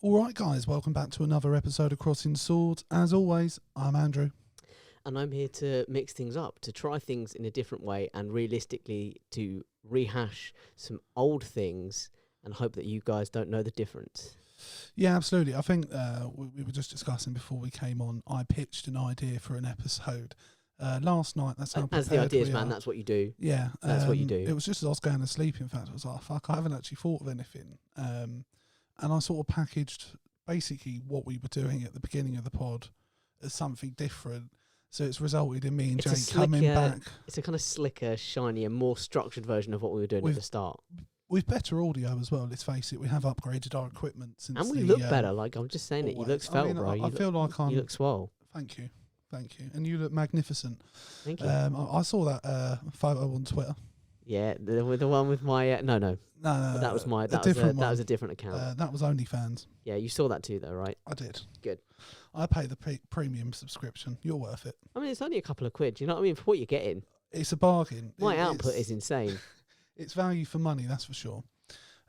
Alright guys, welcome back to another episode of Crossing Swords. As always, I'm Andrew. And I'm here to mix things up, to try things in a different way, and realistically to rehash some old things and hope that you guys don't know the difference. Yeah, absolutely. I think we were just discussing before we came on, I pitched an idea for an episode last night. That's how As the ideas we man, are. that's what you do. Yeah. That's what you do. It was just as I was going to sleep, in fact. I was like, fuck, I haven't actually thought of anything. And I sort of packaged basically what we were doing at the beginning of the pod as something different. So it's resulted in me and Jake coming back. It's a kind of slicker, shinier, more structured version of what we were doing at the start. With better audio as well, let's face it. We have upgraded our equipment since. And we look better. Like, I'm just saying it. You look svelte, bro. I feel like I'm... You look swole. Thank you. And you look magnificent. Thank you. I saw that photo on Twitter. Yeah, the one with my... No. That was my... That was a different account. That was OnlyFans. Yeah, you saw that too, though, right? I did. Good. I pay the premium subscription. You're worth it. I mean, it's only a couple of quid. You know what I mean? For what you're getting. It's a bargain. My output is insane. It's value for money, that's for sure.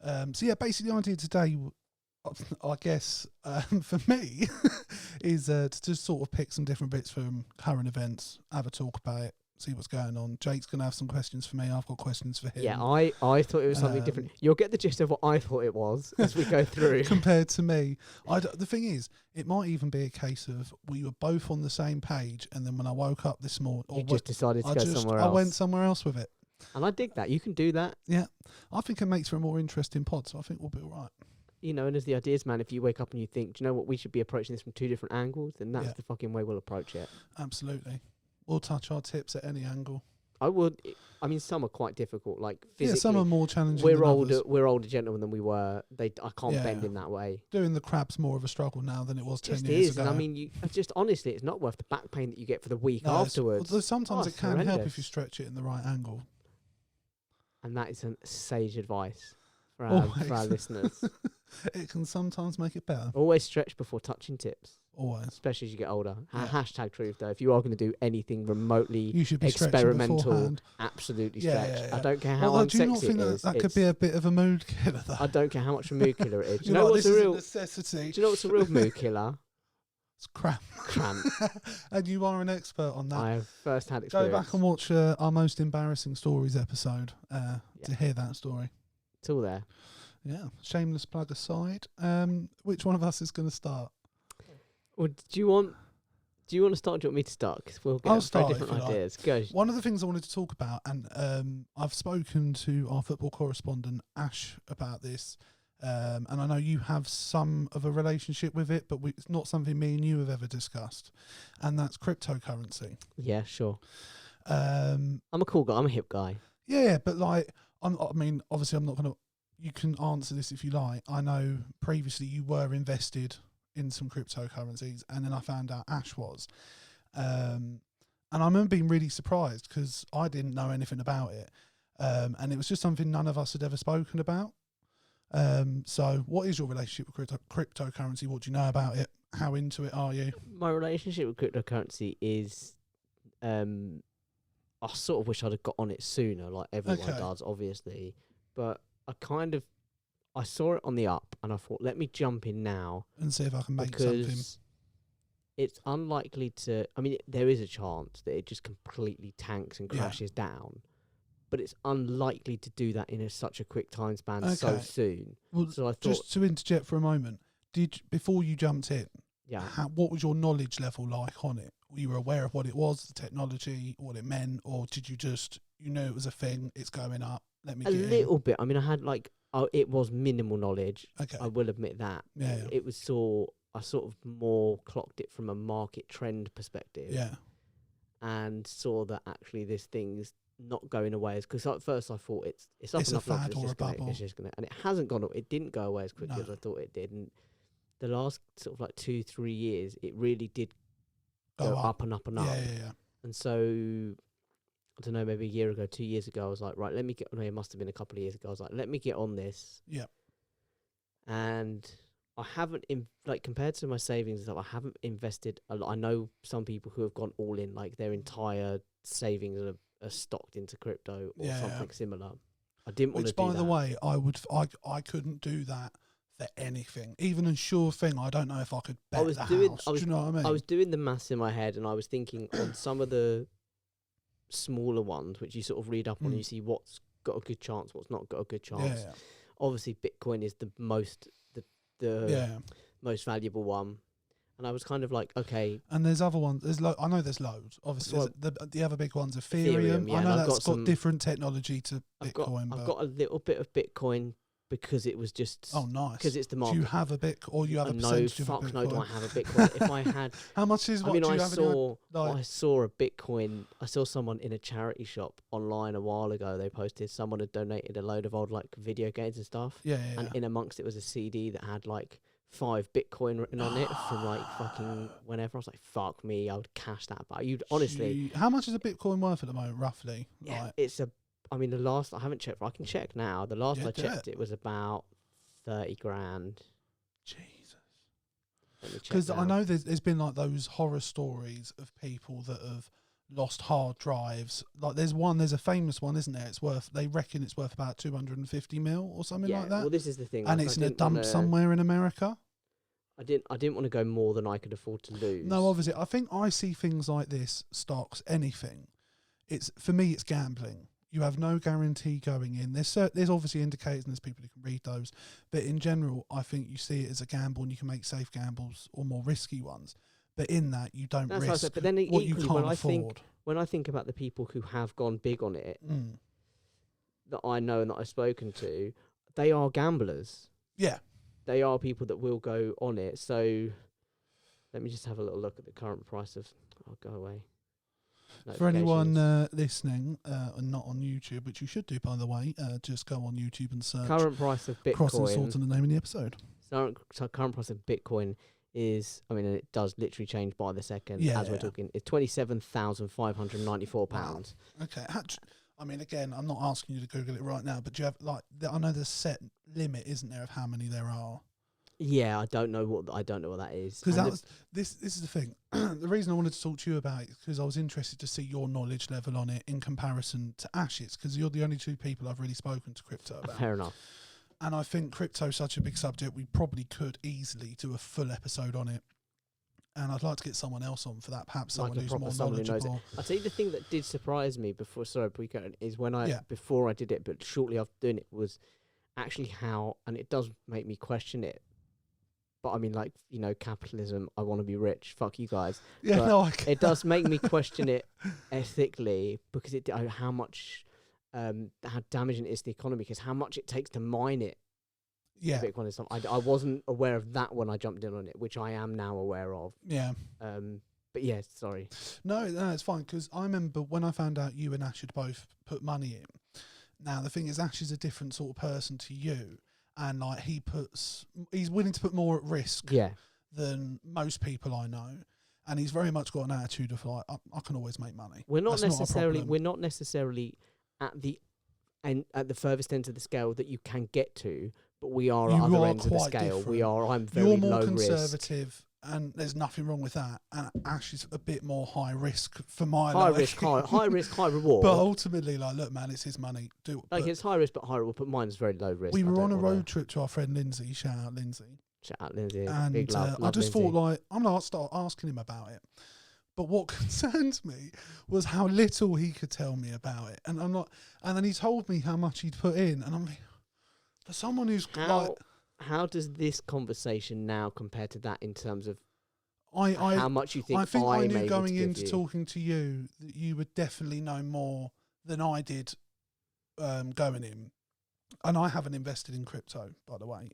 So yeah, basically the idea today, I guess, for me, is to just sort of pick some different bits from current events, have a talk about it, see what's going on. Jake's going to have some questions for me. I've got questions for him. Yeah, I thought it was something different. You'll get the gist of what I thought it was as we go through. Compared to me. The thing is, it might even be a case of we were both on the same page, and then when I woke up this morning... You just decided to go somewhere else. I went somewhere else with it. And I dig that. You can do that. Yeah. I think it makes for a more interesting pod, so I think we'll be all right. You know, and as the ideas man, if you wake up and you think, do you know what, we should be approaching this from two different angles, then that's the fucking way we'll approach it. Absolutely. We'll touch our tips at any angle. I would. I mean, some are quite difficult. Like physically, yeah, some are more challenging. We're older gentlemen than we were. I can't bend in that way. Doing the crab's more of a struggle now than it was 10 years ago. It is. And I mean, just honestly, it's not worth the back pain that you get for the week afterwards. Sometimes it can help if you stretch it in the right angle. And that is sage advice for our listeners. It can sometimes make it better. Always stretch before touching tips. Always. Especially as you get older. Yeah. Hashtag truth, though. If you are going to do anything remotely you should be experimental, absolutely stretch. Yeah. I don't care how unsexy do you not think it is. That could be a bit of a mood killer, though? I don't care how much of a mood killer it is. Do you know what's a real necessity? Do you know what's a real mood killer? It's cramp. And you are an expert on that. I have first-hand experience. Go back and watch our most embarrassing stories episode to hear that story. It's all there. Yeah. Shameless plug aside. Which one of us is going to start? Well, do you want to start? Or do you want me to start? Because we'll get very different ideas. Go. One of the things I wanted to talk about, and I've spoken to our football correspondent Ash about this, and I know you have some of a relationship with it, but it's not something me and you have ever discussed, and that's cryptocurrency. Yeah, sure. I'm a cool guy. I'm a hip guy. Yeah, but like, I mean, obviously, I'm not going to. You can answer this if you like. I know previously you were invested in some cryptocurrencies, and then I found out Ash was. And I remember being really surprised because I didn't know anything about it. And it was just something none of us had ever spoken about. So what is your relationship with cryptocurrency? What do you know about it? How into it are you? My relationship with cryptocurrency is, I sort of wish I'd have got on it sooner, like everyone does, obviously. But I saw it on the up, and I thought, let me jump in now and see if I can make something. It's unlikely to. I mean, there is a chance that it just completely tanks and crashes down, but it's unlikely to do that in such a quick time span so soon. Well, so I thought, just to interject for a moment, before you jumped in, yeah, what was your knowledge level like on it? Were you aware of what it was, the technology, what it meant, or did you just you knew it was a thing? It's going up. Let me get in. A little bit. I mean, I had it was minimal knowledge. Okay. I will admit that. Yeah. It was I sort of more clocked it from a market trend perspective. Yeah. And saw that actually this thing's not going away because at first I thought it's up it's and a up fad or a bubble. And it hasn't gone. It didn't go away as quickly as I thought it did. And the last sort of 2-3 years, it really did go up and up and up. Yeah. And so, I don't know, maybe a year ago, 2 years ago, I was like, right, let me get. No, it must have been a couple of years ago. I was like, let me get on this. Yeah. And I haven't, compared to my savings and stuff, I haven't invested a lot. I know some people who have gone all in, like their entire savings are stocked into crypto or something similar. I didn't want to do that. Which, by the way, I couldn't do that for anything, even a sure thing. I don't know if I could bet was the doing- house. I was- Do you know what I mean? I was doing the maths in my head, and I was thinking on some of the smaller ones, which you sort of read up on, and you see what's got a good chance, what's not got a good chance. yeah, Obviously, Bitcoin is the most most valuable one, and I was kind of like, okay. And there's other ones. I know there's loads. Obviously, So the other big ones, Ethereum. yeah, I know and I've that's got got different technology to I've Bitcoin. got a little bit of Bitcoin because it was just nice. because it's the Do market. you have a Bitcoin, or you have a No, percentage of a fuck Bitcoin? no, do I have a Bitcoin? If I had, How much is? What I mean, do you I have in your, I saw a Bitcoin. I saw someone in a charity shop online a while ago. They posted someone had donated a load of old like video games and stuff, yeah. and in amongst it was a CD that had like 5 Bitcoin written on it from like fucking whenever. I was like, fuck me, I would cash that. But you'd honestly, How much is a Bitcoin worth at the moment, roughly? yeah, Like, it's a. I mean, the last I haven't checked. But I can check now. The last I do checked, it was about 30 grand. Jesus. Let me check Because I now. know there's been like those horror stories of people that have lost hard drives. Like there's a famous one, isn't there? They reckon it's worth about 250 mil or something like that. Well, this is the thing. And like, it's I in a didn't dump wanna- somewhere in America. I didn't want to go more than I could afford to lose. No, obviously, I think I see things like this, stocks, anything. For me, it's gambling. You have no guarantee going in. There's obviously indicators and there's people who can read those. But in general, I think you see it as a gamble and you can make safe gambles or more risky ones. But in that, you don't That's what I risk said, but then what you equally, can't when I think about the people who have gone big on it, afford. that I know and that I've spoken to, they are gamblers. Yeah. They are people that will go on it. So let me just have a little look at the current price of. I'll go away. For anyone Notifications. listening and not on YouTube, which you should do, by the way, just go on YouTube and search Current price of Crossing Bitcoin. Swords in the name of the episode. So current price of Bitcoin is, I mean, and it does literally change by the second as we're talking. It's £27,594. Okay. I mean, again, I'm not asking you to Google it right now, but do you have I know there's a set limit, isn't there, of how many there are? Yeah, I don't know what that is. Because this is the thing. The reason I wanted to talk to you about it is because I was interested to see your knowledge level on it in comparison to Ash's, because you're the only two people I've really spoken to crypto about. Fair enough. And I think crypto's such a big subject, we probably could easily do a full episode on it. And I'd like to get someone else on for that, perhaps someone who's more knowledgeable. I'll tell you the thing that did surprise me before we go is when before I did it, but shortly after doing it, was actually how, and it does make me question it. But I mean, like, capitalism, I want to be rich. Fuck you guys. Yeah, but no, it does make me question it ethically, because how much, how damaging it is to the economy, because how much it takes to mine it. Yeah. Bitcoin and stuff. I wasn't aware of that when I jumped in on it, which I am now aware of. Yeah. But yeah, sorry. No, it's fine, because I remember when I found out you and Ash had both put money in. Now, the thing is, Ash is a different sort of person to you. And like he's willing to put more at risk than most people I know, and he's very much got an attitude of like I can always make money. We're not necessarily at the furthest end of the scale that you can get to, but we are at other ends of the scale. Different. I'm very You're more low conservative, risk. And there's nothing wrong with that. And Ash is a bit more high risk for my high life. risk, high risk, high reward. But ultimately, like, look, man, it's his money. It's high risk but high reward. But mine's very low risk. We were on a road trip to our friend Lindsay. Shout out Lindsay. And big love, I just Lindsay. thought, like, I'm gonna start asking him about it. But what concerned me was how little he could tell me about it, and I'm not. And then he told me how much he'd put in, and I'm like, for someone who's how does this conversation now compare to that in terms of how much you think? I think I knew going into talking to you that you would definitely know more than I did going in, and I haven't invested in crypto, by the way,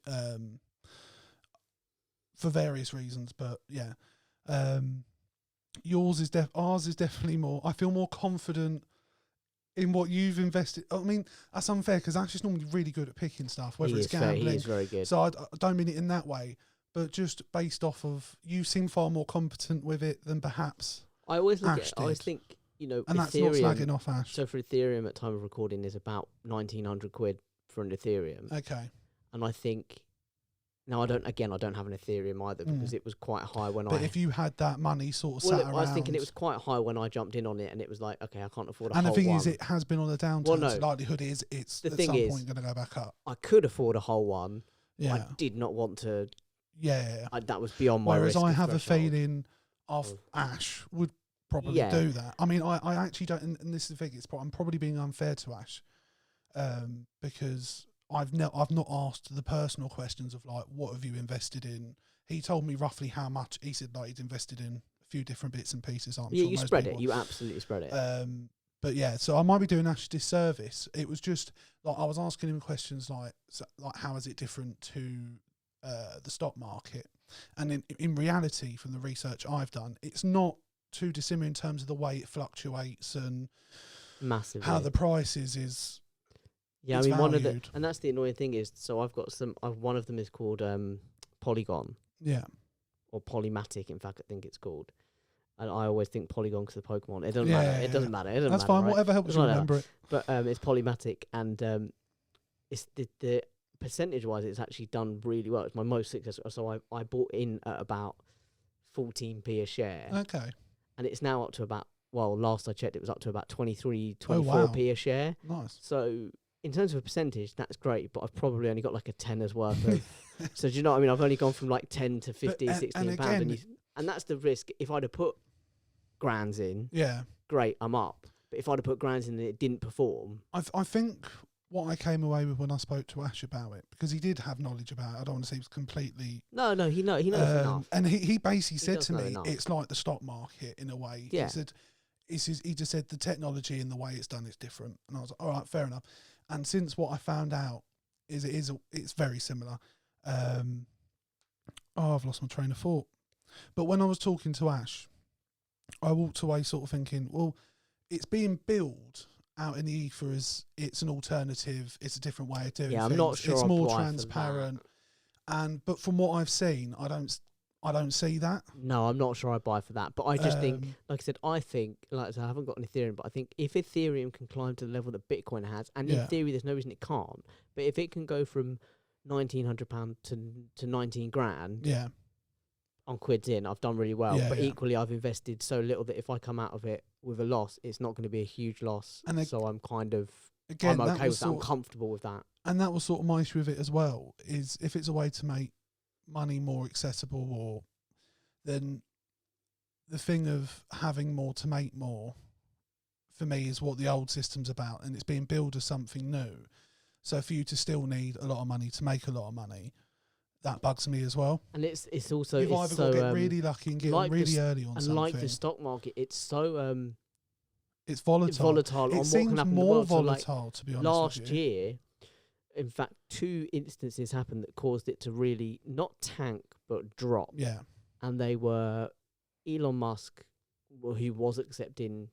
for various reasons. But yeah, ours is definitely more. I feel more confident in what you've invested. I mean, that's unfair because Ash is normally really good at picking stuff, whether it's gambling. He is very good. So I don't mean it in that way, but just based off of you seem far more competent with it than perhaps I always think, and Ethereum, that's not slagging off Ash. So for Ethereum at time of recording is about £1,900 for an Ethereum. Okay. And I think, now I don't have an Ethereum either because it was quite high when But if you had that money sort of sat around. I was thinking it was quite high when I jumped in on it, and it was like, okay, I can't afford a whole one. And the thing is, one. it has been on a downturn. So likelihood is it's at some point going to go back up. I could afford a whole one, Yeah. I did not want to. Yeah. That was beyond my Whereas risk I have threshold. a feeling Ash would probably do that. I mean, I actually don't, and this is the thing, I'm probably being unfair to Ash, because I've not asked the personal questions of like, what have you invested in? He told me roughly how much. He said like he'd invested in a few different bits and pieces. I'm sure you most spread people. it. You absolutely spread it. But yeah, so I might be doing Ash a disservice. It was just like I was asking him questions like how is it different to the stock market? And in reality, from the research I've done, it's not too dissimilar in terms of the way it fluctuates and Massively. how the price is. Yeah, I it's mean, valued. and that's the annoying thing is, so I've got one of them is called Polygon. Yeah. Or Polymatic, in fact, I think it's called. And I always think Polygon because of Pokemon. It doesn't Yeah, matter. It doesn't matter. It doesn't That's matter, fine. right? Whatever helps you remember it. But it's Polymatic, and it's the percentage-wise, it's actually done really well. It's my most successful. So I bought in at about 14p a share. Okay. And it's now up to about, well, last I checked, it was up to about 23, 24p wow. a share. Nice. So in terms of a percentage, that's great, but I've probably only got like a tenner's worth of. So do you know what I mean? I've only gone from like 10 to 15, 16 pounds. And that's the risk. If I'd have put grands in, great, I'm up. But if I'd have put grands in and it didn't perform. I think what I came away with when I spoke to Ash about it, because he did have knowledge about it, I don't want to say he was completely. No, he knows enough. And he basically said to me, enough. it's like the stock market in a way. Yeah. He just said the technology and the way it's done is different. And I was like, all right, fair enough. And since what I found out it's very similar. I've lost my train of thought. But when I was talking to Ash, I walked away sort of thinking, well, it's being billed out in the ether as it's an alternative, it's a different way of doing things. I'm not sure it's I'll more apply transparent. But from what I've seen, I don't see that. No, I'm not sure I buy for that. But I just think, like I said, I haven't got an Ethereum, but I think if Ethereum can climb to the level that Bitcoin has, and in theory there's no reason it can't, but if it can go from £1,900 to 19 grand, on quids in, I've done really well. But equally, I've invested so little that if I come out of it with a loss, it's not going to be a huge loss. And so I'm kind of, I'm okay with that. I'm comfortable with that. And that was sort of my issue with it as well, is if it's a way to make money more accessible, then the thing of having more to make more, for me, is what the old system's about. And it's being billed as something new. So for you to still need a lot of money to make a lot of money, that bugs me as well. And it's also you've either got to get really lucky and get like really early on something. And like the stock market, it's so it's volatile. It seems more volatile, to be honest. Last year, in fact, 2 instances happened that caused it to really not tank but drop. Yeah. And they were Elon Musk, who was accepting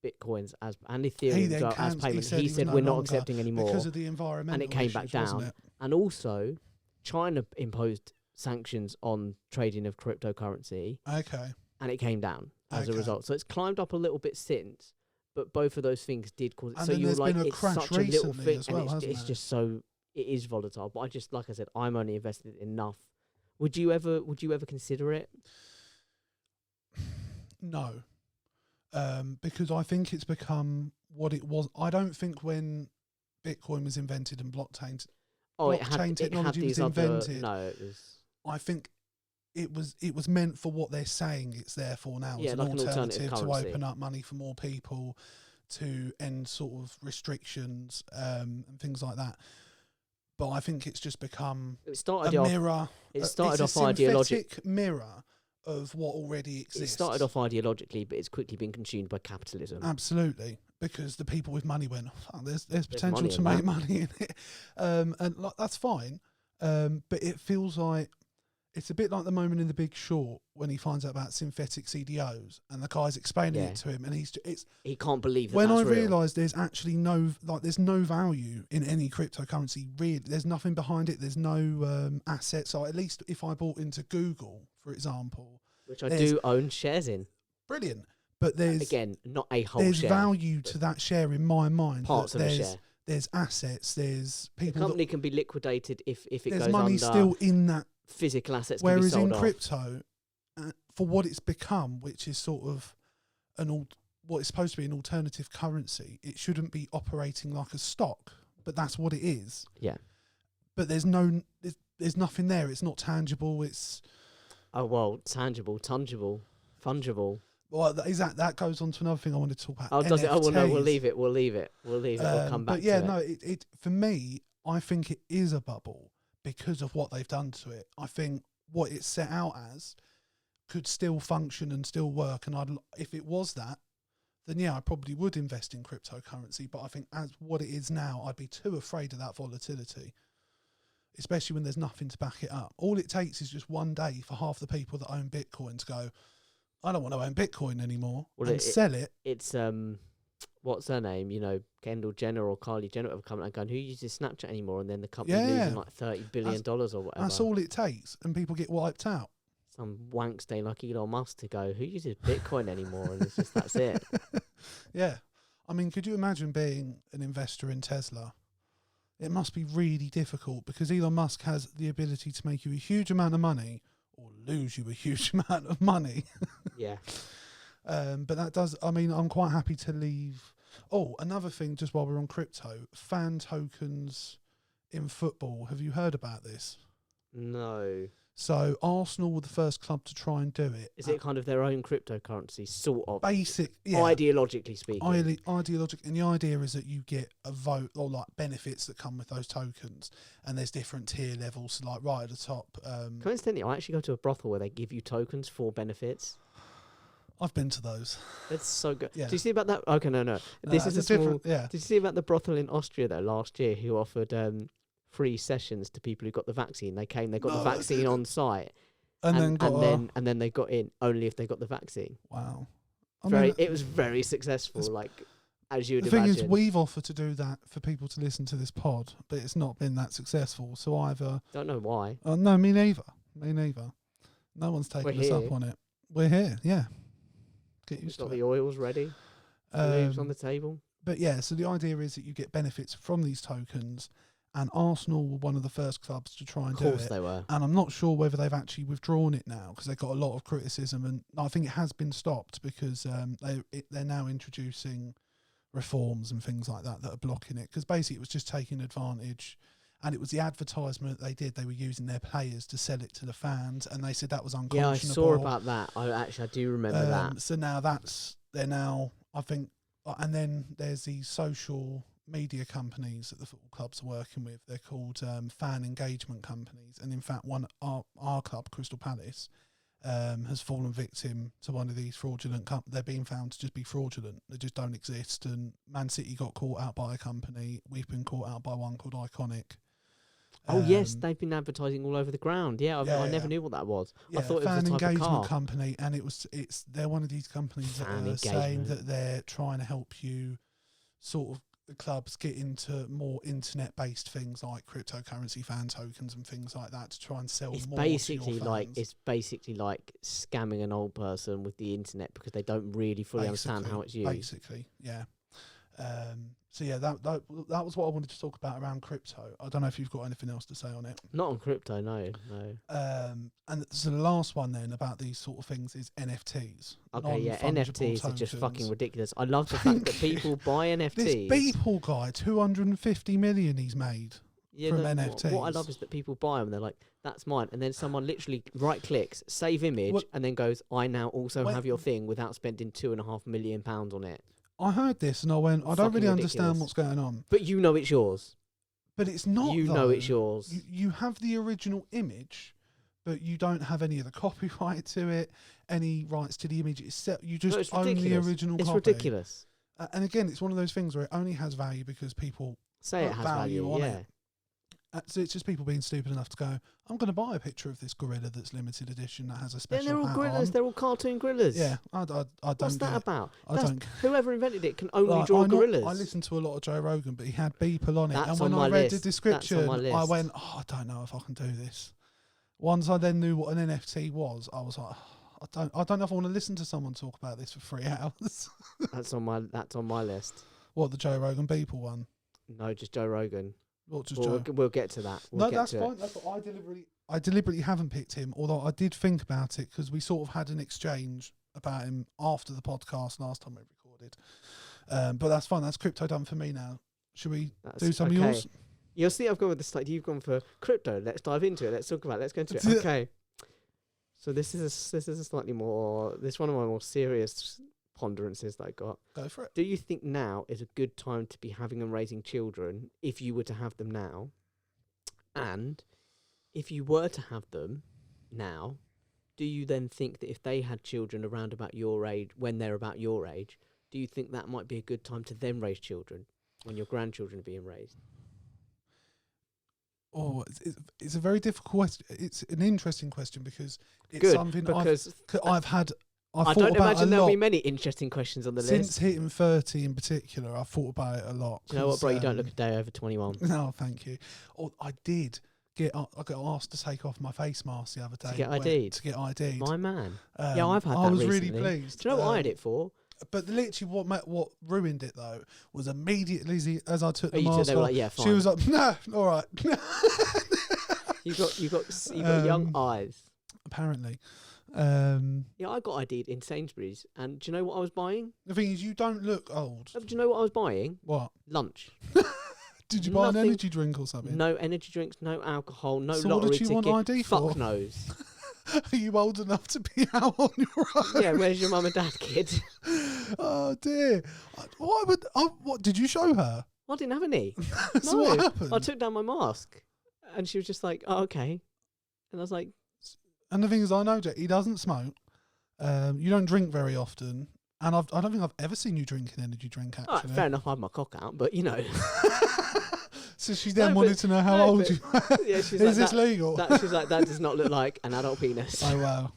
Bitcoins and Ethereum as payment. He said we're not accepting anymore because of the environmental and it came back down. It? And also, China imposed sanctions on trading of cryptocurrency. Okay. And it came down as a result. So it's climbed up a little bit since, but both of those things did cause it. And so you're like, it's such a little thing, and it's just so, it is volatile. But I just, like I said, I'm only invested enough. Would you ever consider it? No. Because I think it's become what it was. I don't think when Bitcoin was invented and blockchain technology was invented. No, it was. I think it was meant for what they're saying it's there for now. Yeah, as like an alternative to currency. open up money for more people, to end sort of restrictions and things like that. But I think it's just become a mirror. It started off synthetic mirror of what already exists. It started off ideologically, but it's quickly been consumed by capitalism. Absolutely, because the people with money went, oh, there's potential to make money in it, and like, that's fine. But it feels like it's a bit like the moment in The Big Short when he finds out about synthetic CDOs, and the guy's explaining it to him, and he can't believe that. When I realised there's actually there's no value in any cryptocurrency. Really, there's nothing behind it. There's no assets. So at least if I bought into Google, for example, which I do own shares in, brilliant. But there's again not a whole there's share. There's value to that share in my mind. Parts of a share. There's assets. There's people. The company can be liquidated if it goes under. There's money still in that. Physical assets. Whereas can be sold in crypto, for what it's become, which is sort of what is supposed to be an alternative currency, it shouldn't be operating like a stock, but that's what it is. Yeah. But there's there's nothing there. It's not tangible. It's Oh well, tangible, tangible, fungible. well, that goes on to another thing I wanted to talk about. Oh, does it? Oh well, no, we'll NFTs. leave it. We'll leave it. We'll come back But yeah, to it. no, it for me, I think it is a bubble because of what they've done to it. I think what it's set out as could still function and still work. And if it was that, then yeah, I probably would invest in cryptocurrency. But I think as what it is now, I'd be too afraid of that volatility, especially when there's nothing to back it up. All it takes is just one day for half the people that own Bitcoin to go, I don't want to own Bitcoin anymore, and sell it. It's what's her name? You know, Kendall Jenner or Kylie Jenner have come out and gone, who uses Snapchat anymore? And then the company losing like $30 billion or whatever. That's all it takes, and people get wiped out. Some wank stain like Elon Musk to go, who uses Bitcoin anymore? And it's just, that's it. Yeah. I mean, could you imagine being an investor in Tesla? It must be really difficult because Elon Musk has the ability to make you a huge amount of money or lose you a huge amount of money. Yeah. But that does, I mean, I'm quite happy to leave. Oh, another thing, just while we're on crypto, fan tokens in football. Have you heard about this? No. So Arsenal were the first club to try and do it. Is it kind of their own cryptocurrency, sort of? Basic, yeah. Ideologically speaking. Ideologic, and the idea is that you get a vote or like benefits that come with those tokens, and there's different tier levels. So like right at the top. Coincidentally, I actually go to a brothel where they give you tokens for benefits. I've been to those. It's so good. Yeah. Do you see about that? Okay, no. This is a small. Yeah. Did you see about the brothel in Austria though last year who offered free sessions to people who got the vaccine? They came, they got the vaccine on site, and then they got in only if they got the vaccine. Wow. It was very successful. Like as you would imagine. The thing is, we've offered to do that for people to listen to this pod, but it's not been that successful. So either don't know why. No, me neither. No one's taken us up on it. We're here. Yeah. Get used to it. Got the oils ready. Leaves on the table. But yeah, so the idea is that you get benefits from these tokens, and Arsenal were one of the first clubs to try and do it. Of course they were. And I'm not sure whether they've actually withdrawn it now because they got a lot of criticism, and I think it has been stopped because they're now introducing reforms and things like that are blocking it, because basically it was just taking advantage. And it was the advertisement they did. They were using their players to sell it to the fans, and they said that was unconscionable. Yeah, I saw about that. I do remember that. So now they're now, I think, and then there's these social media companies that the football clubs are working with. They're called fan engagement companies. And in fact, our club, Crystal Palace, has fallen victim to one of these fraudulent they're being found to just be fraudulent. They just don't exist. And Man City got caught out by a company. We've been caught out by one called Iconic. Oh yes, they've been advertising all over the ground. Yeah, I never knew what that was. Yeah, I thought it was a type engagement of car. company, and they're one of these companies that are saying that they're trying to help you, sort of the clubs get into more internet-based things like cryptocurrency, fan tokens, and things like that to try and sell more. It's basically like scamming an old person with the internet because they don't really fully understand how it's used. Basically, yeah. So yeah, that was what I wanted to talk about around crypto. I don't know if you've got anything else to say on it. Not on crypto, no. And so the last one then about these sort of things is NFTs. Okay, yeah, NFTs are just fucking ridiculous. I love the fact that people buy NFTs. This Beeple guy, 250 million he's made from NFTs. What I love is that people buy them. They're like, that's mine. And then someone literally right-clicks, save image, and then goes, I now also have your thing without spending £2.5 million on it. I heard this and I went, I don't really understand what's going on. But you know it's yours. But it's not. You know it's yours. You have the original image, but you don't have any of the copyright to it, any rights to the image itself. You just own the original copy. It's ridiculous. And again, it's one of those things where it only has value because people say it has value on it. So it's just people being stupid enough to go, I'm going to buy a picture of this gorilla that's limited edition that has a special they're all gorillas. On. They're all cartoon gorillas. Yeah, I don't. What's that about? Don't. Whoever invented it can only draw gorillas. I listened to a lot of Joe Rogan, but he had Beeple on it, That's and when I read the description, I went, I don't know if I can do this. Once I then knew what an NFT was, I was like, I don't know if I want to listen to someone talk about this for 3 hours. That's on my list. What, the Joe Rogan Beeple one? No, just Joe Rogan. We'll get to that. That's fine. That's what I deliberately haven't picked him, although I did think about it because we sort of had an exchange about him after the podcast last time we recorded. But that's fine. That's crypto done for me now. Should we do some of yours? You'll see I've gone with this, like, you've gone for crypto. Let's dive into it. Let's talk about it. Let's go into it. Okay. So this is a slightly more, this one of my more serious ponderances that I got. Go for it. Do you think now is a good time to be having and raising children if you were to have them now? And if you were to have them now, do you then think that if they had children around about your age, when they're about your age, do you think that might be a good time to then raise children when your grandchildren are being raised? Oh, it's a very difficult question. It's an interesting question because it's Good, something because I've had. I thought don't about imagine a there'll lot. be many interesting questions on the Since list. hitting 30 in particular, I've thought about it a lot. Do you know what, bro? You don't look a day over 21. No, thank you. Or I got asked to take off my face mask the other day. To get ID'd? To get ID'd. My man. Yeah, I've had that I was recently. really pleased. Do you know what I had it for? But literally, what ruined it though was immediately as I took the They mask were off, like, yeah, fine. she was like, "No, all right." You've got young eyes. Apparently, Yeah, I got ID'd in Sainsbury's, and do you know what I was buying? the thing is, you don't look old. Do you know what I was buying? What? Lunch. Did you buy an Nothing- energy drink or something? No energy drinks, no alcohol, no So lottery what did you ticket. want ID for? Fuck knows. Are you old enough to be out on your own? Yeah, where's your mum and dad, kid? Oh dear. What did you show her? I didn't have any. So No. what happened? I took down my mask, and she was just like, "Oh, okay," and I was like, And the thing is, I know Jack, he doesn't smoke. You don't drink very often. And I don't think I've ever seen you drink an energy drink, "All right, actually. fair enough. I had my cock out, but you know." So she then No, wanted but- to know how no, old but- you were. Yeah, she's Is like, this that, legal? she's like, "That does not look like an adult penis." Oh, wow.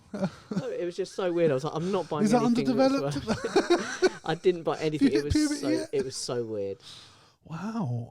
No, it was just so weird. I was like, "I'm not buying Is that anything." underdeveloped? whatsoever. I didn't buy anything. It was Puberty so. yet? It was so weird. Wow.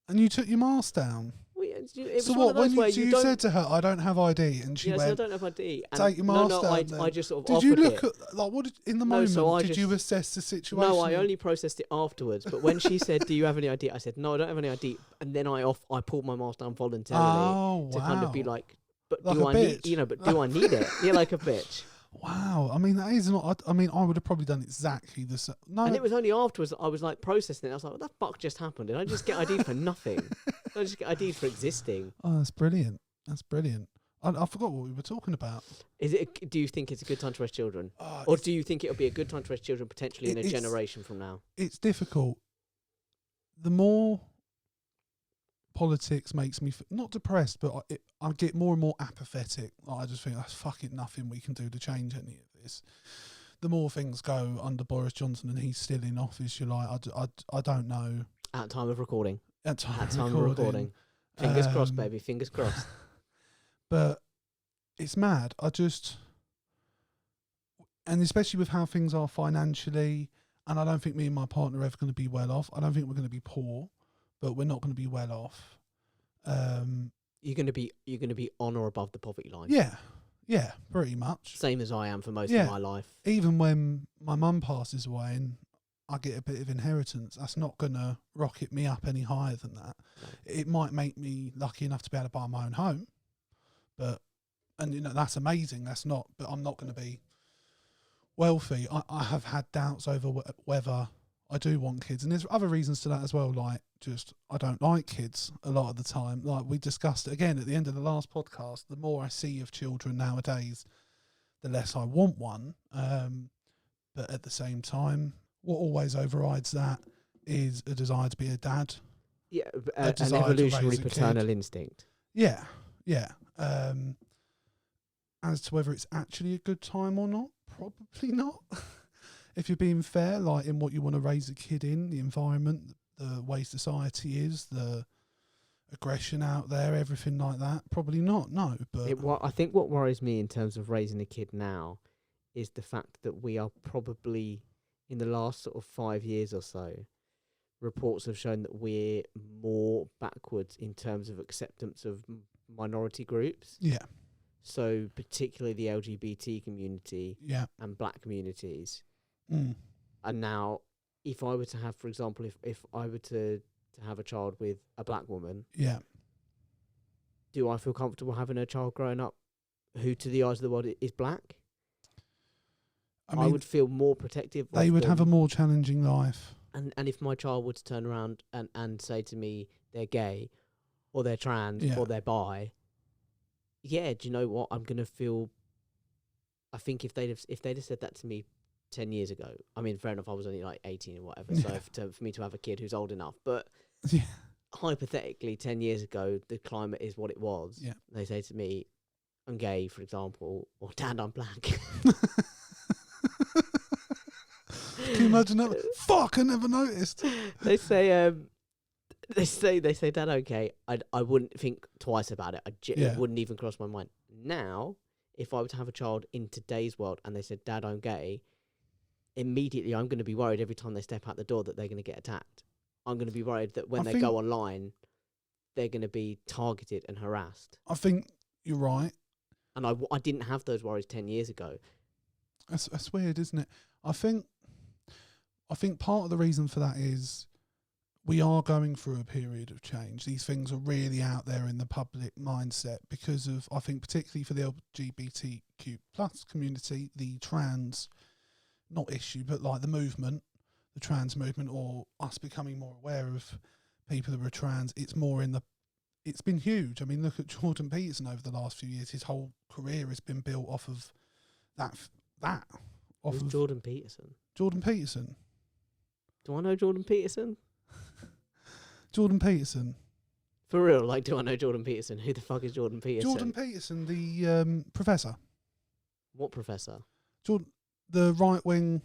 And you took your mask down. Well, yeah, it was So one what, of those when where you don't. said to her, I don't have ID, and she Yeah, so I went, don't have ID. And take your no, mask no, down then. I just sort of did offered you look it. at, like, what did, in the No, moment, so I did you just- assess the situation? No, I only processed it afterwards. But when she said, "Do you have any ID?" I said, "No, I don't have any ID." And then I pulled my mask down voluntarily Oh, to wow. kind of be like, "But Like do a I need? bitch. But do I need it?" Yeah, like a bitch. Wow. I mean, that is not, I mean, I would have probably done exactly the same. No, And it was only afterwards that I was like processing it. I was like, "What the fuck just happened? Did I just get ID for nothing? Did I just get ID for existing?" oh, that's brilliant. That's brilliant. I forgot what we were talking about. Do you think it's a good time to raise children, Oh, or do you think it'll be a good time to raise children potentially in a it's- generation from now? it's difficult. The more politics makes me not depressed, but I get more and more apathetic. Like, I just think that's fucking nothing we can do to change any of this. The more things go under Boris Johnson and he's still in office, you're like, I don't know. At time of recording. At time, At time of recording. Fingers crossed, baby. Fingers crossed. But it's mad. And especially with how things are financially, and I don't think me and my partner are ever going to be well off. I don't think we're going to be poor, but we're not going to be well off. You're gonna be on or above the poverty line. Yeah, pretty much. Same as I am for most Yeah. of my life. Even when my mum passes away and I get a bit of inheritance, that's not going to rocket me up any higher than that. No. It might make me lucky enough to be able to buy my own home, and you know, that's amazing. But I'm not going to be wealthy. I have had doubts over whether I do want kids, and there's other reasons to that as well. Like, just I don't like kids a lot of the time. Like we discussed it again at the end of the last podcast. The more I see of children nowadays, the less I want one. But at the same time, what always overrides that is a desire to be a dad. Yeah, A an desire to evolutionary raise a paternal kid. instinct. Yeah. As to whether it's actually a good time or not, probably not. If you're being fair, like in what you want to raise a kid in, the environment, the way society is, the aggression out there, everything like that, probably not. No, but I think what worries me in terms of raising a kid now is the fact that we are probably, in the last sort of 5 years or so, reports have shown that we're more backwards in terms of acceptance of minority groups. yeah, So particularly the LGBT community yeah. and black communities. Mm. And now, if I were to have, for example, if I were to have a child with a black woman, Yeah. do I feel comfortable having a child growing up who, to the eyes of the world, is black? I mean, would feel more protective. they of would them. have a more challenging life. And if my child were to turn around and say to me they're gay or they're trans Yeah. or they're bi, yeah, do you know what? I'm gonna feel. I think if they'd have said that to me 10 years ago, I mean, fair enough, I was only like 18 or whatever, Yeah. so for me to have a kid who's old enough, but Yeah. hypothetically, 10 years ago, the climate is what it was. Yeah. They say to me, I'm gay, for example, or Dad, I'm black. Can you imagine that? Fuck, I never noticed. They say, Dad, okay. I wouldn't think twice about it. It wouldn't even cross my mind. Now, if I were to have a child in today's world and they said, Dad, I'm gay, immediately I'm going to be worried every time they step out the door that they're going to get attacked. I'm going to be worried that when they go online, they're going to be targeted and harassed. I think you're right. And I didn't have those worries 10 years ago. That's weird, isn't it? I think part of the reason for that is we are going through a period of change. These things are really out there in the public mindset because of, I think, particularly for the LGBTQ plus community, the trans, not issue, but like the movement, the trans movement, or us becoming more aware of people who are trans. It's been huge. I mean, look at Jordan Peterson over the last few years. His whole career has been built off of that. Who's Jordan Peterson? Jordan Peterson. Do I know Jordan Peterson? Jordan Peterson. For real, like, do I know Jordan Peterson? Who the fuck is Jordan Peterson? Jordan Peterson, the professor. What professor? The right-wing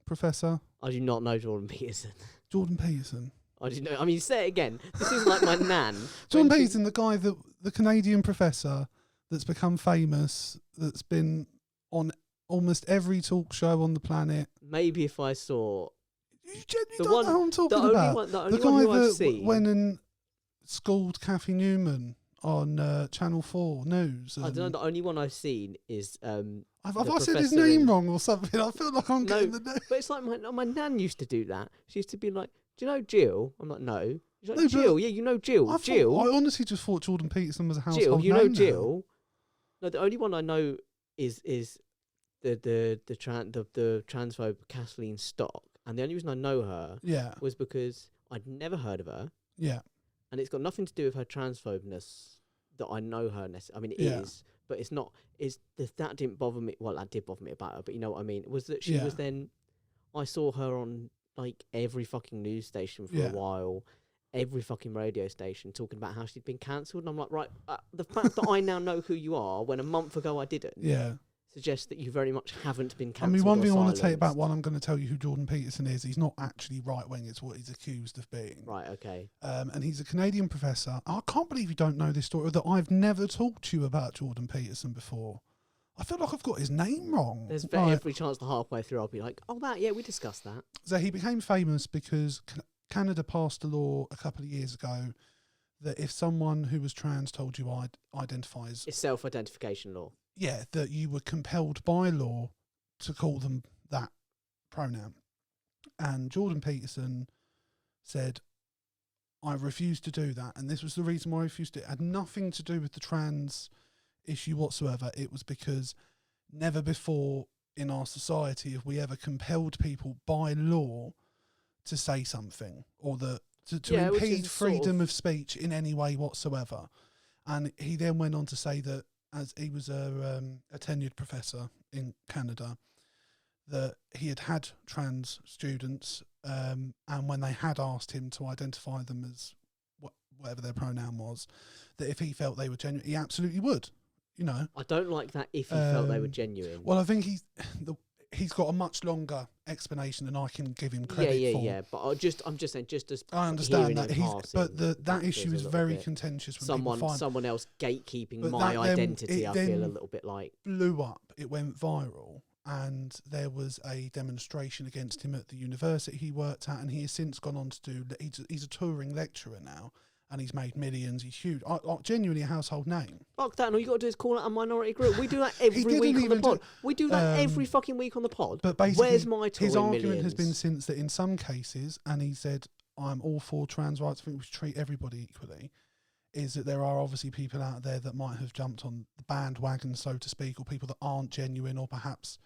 professor. I do not know Jordan Peterson. Jordan Peterson. I do know. I mean, say it again. This is like my nan. Jordan Peterson, the guy the Canadian professor that's become famous, that's been on almost every talk show on the planet. Maybe if I saw... You genuinely don't know who I'm talking about. The guy that went and schooled Kathy Newman on Channel 4 News. I don't know. The only one I've seen is... Have I said his name wrong or something? I feel like I'm getting the name. But it's like my nan used to do that. She used to be like, do you know Jill? I'm like, no. She's like, No, Jill, yeah, you know Jill. I honestly just thought Jordan Peterson was a household Jill, you name know Jill. No, the only one I know is the transphobe Kathleen Stock. And the only reason I know her was because I'd never heard of her. Yeah. And it's got nothing to do with her transphobness that I know her. I mean, it is, but it's not. That didn't bother me. Well, that did bother me about her, but you know what I mean? It was that she was then... I saw her on, like, every fucking news station for a while, every fucking radio station, talking about how she'd been cancelled. And I'm like, right, the fact that I now know who you are, when a month ago I didn't... Yeah. Suggests that you very much haven't been cancelled. I mean, one thing I want to tell you about one, I'm going to tell you who Jordan Peterson is. He's not actually right wing; it's what he's accused of being. Right. Okay. And he's a Canadian professor. I can't believe you don't know this story. Or that I've never talked to you about Jordan Peterson before. I feel like I've got his name wrong. There's every chance that halfway through I'll be like, "Oh, we discussed that." So he became famous because Canada passed a law a couple of years ago that if someone who was trans told you identifies... It's self-identification law. Yeah, that you were compelled by law to call them that pronoun. And Jordan Peterson said, I refuse to do that. And this was the reason why I refused it. It had nothing to do with the trans issue whatsoever. It was because never before in our society have we ever compelled people by law to say something or to impede freedom of speech in any way whatsoever. And he then went on to say that, as he was a tenured professor in Canada, that he had trans students, and when they had asked him to identify them as whatever their pronoun was, that if he felt they were genuine, he absolutely would. You know, I don't like that. If he felt they were genuine, well, I think he's got a much longer explanation than I can give him credit for. Yeah. But I'm just saying, just as I understand that passing, that issue is very contentious. When someone else gatekeeping my identity, I feel a little bit like blew up. It went viral, and there was a demonstration against him at the university he worked at, and he has since gone on to do. He's a touring lecturer now. And he's made millions. He's huge. Genuinely a household name. Fuck that. And all you got to do is call out a minority group. We do that every week on the pod. We do that every fucking week on the pod. But basically, where's my touring his argument millions? has been since that in some cases, and he said, I'm all for trans rights, I think we should treat everybody equally, is that there are obviously people out there that might have jumped on the bandwagon, so to speak, or people that aren't genuine or perhaps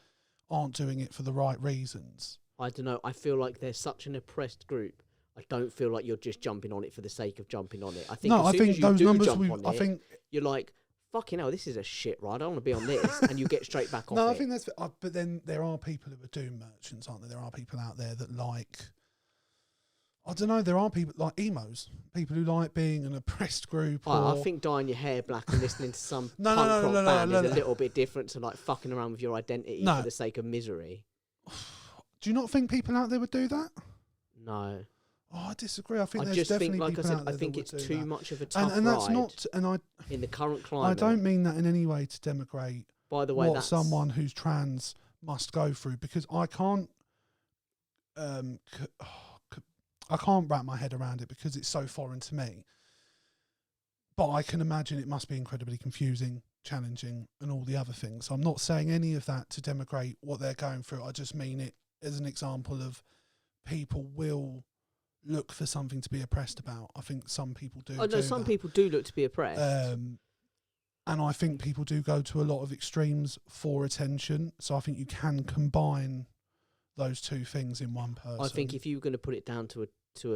aren't doing it for the right reasons. I don't know. I feel like they're such an oppressed group. I don't feel like you're just jumping on it for the sake of jumping on it. I think No, as I soon think as you those do numbers. jump on I it, think. you're like, fucking hell, this is a shit ride. I don't want to be on this, and you get straight back off No, it. I think that's. But then there are people who are doom merchants, aren't there? There are people out there that like. I don't know. There are people like emos, people who like being an oppressed group. I think dyeing your hair black and listening to some No, punk rock band is no. a little bit different to like fucking around with your identity for the sake of misery. Do you not think people out there would do that? No. Oh, I disagree. I think I there's just definitely think, like I people said, out there I think that it's would do too that. much of a tough and that's ride not. And I in the current climate. I don't mean that in any way to denigrate By the way, what someone who's trans must go through, because I can't. I can't wrap my head around it because it's so foreign to me. But I can imagine it must be incredibly confusing, challenging, and all the other things. So I'm not saying any of that to denigrate what they're going through. I just mean it as an example of people will look for something to be oppressed about. I think some people do. Oh no, some people do look to be oppressed. And I think people do go to a lot of extremes for attention. So I think you can combine those two things in one person. I think if you were going to put it down to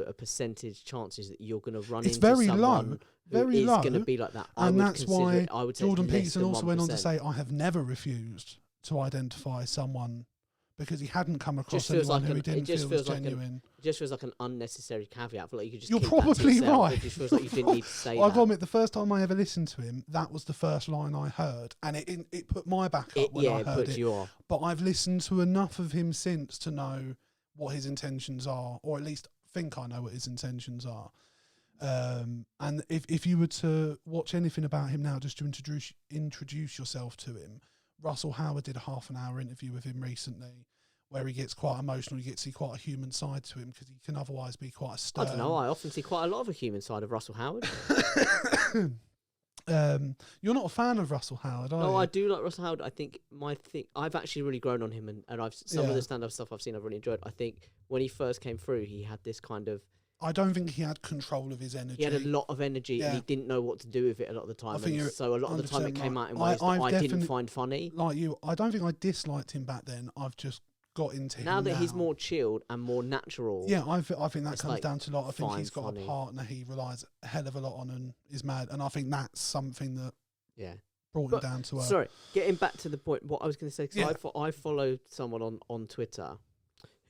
a percentage, chances that you're going to run it's into very someone low, who is going to be like that. And that's why I would say Jordan it's less Peterson than also went on to 1%. say, I have never refused to identify someone because he hadn't come across Just feels anyone like who he didn't feel was like genuine. It just feels like an unnecessary caveat. I feel like you could just You're keep that to probably yourself. right. It just feels like you didn't need to say I've that. got to admit, the first time I ever listened to him, that was the first line I heard, and it put my back up when I it heard puts it. you off. But I've listened to enough of him since to know what his intentions are, or at least think I know what his intentions are. And if you were to watch anything about him now, just to introduce yourself to him, Russell Howard did a half-an-hour interview with him recently, where he gets quite emotional. You get to see quite a human side to him because he can otherwise be quite a stern. I don't know. I often see quite a lot of a human side of Russell Howard. You're not a fan of Russell Howard, are you? No, I do like Russell Howard. I think I've actually really grown on him, and some of the stand-up stuff I've seen I've really enjoyed. I think when he first came through, he had this kind of. I don't think he had control of his energy. He had a lot of energy, and he didn't know what to do with it a lot of the time. So a lot of the time, it came out in ways that I didn't find funny. Like you, I don't think I disliked him back then. I've just got into him now that he's more chilled and more natural. Yeah, I think that comes like down to a lot. I think he's got funny. a partner he relies a hell of a lot on and is mad, and I think that's something that brought him down to earth. Sorry, getting back to the point, what I was going to say, because I follow someone on Twitter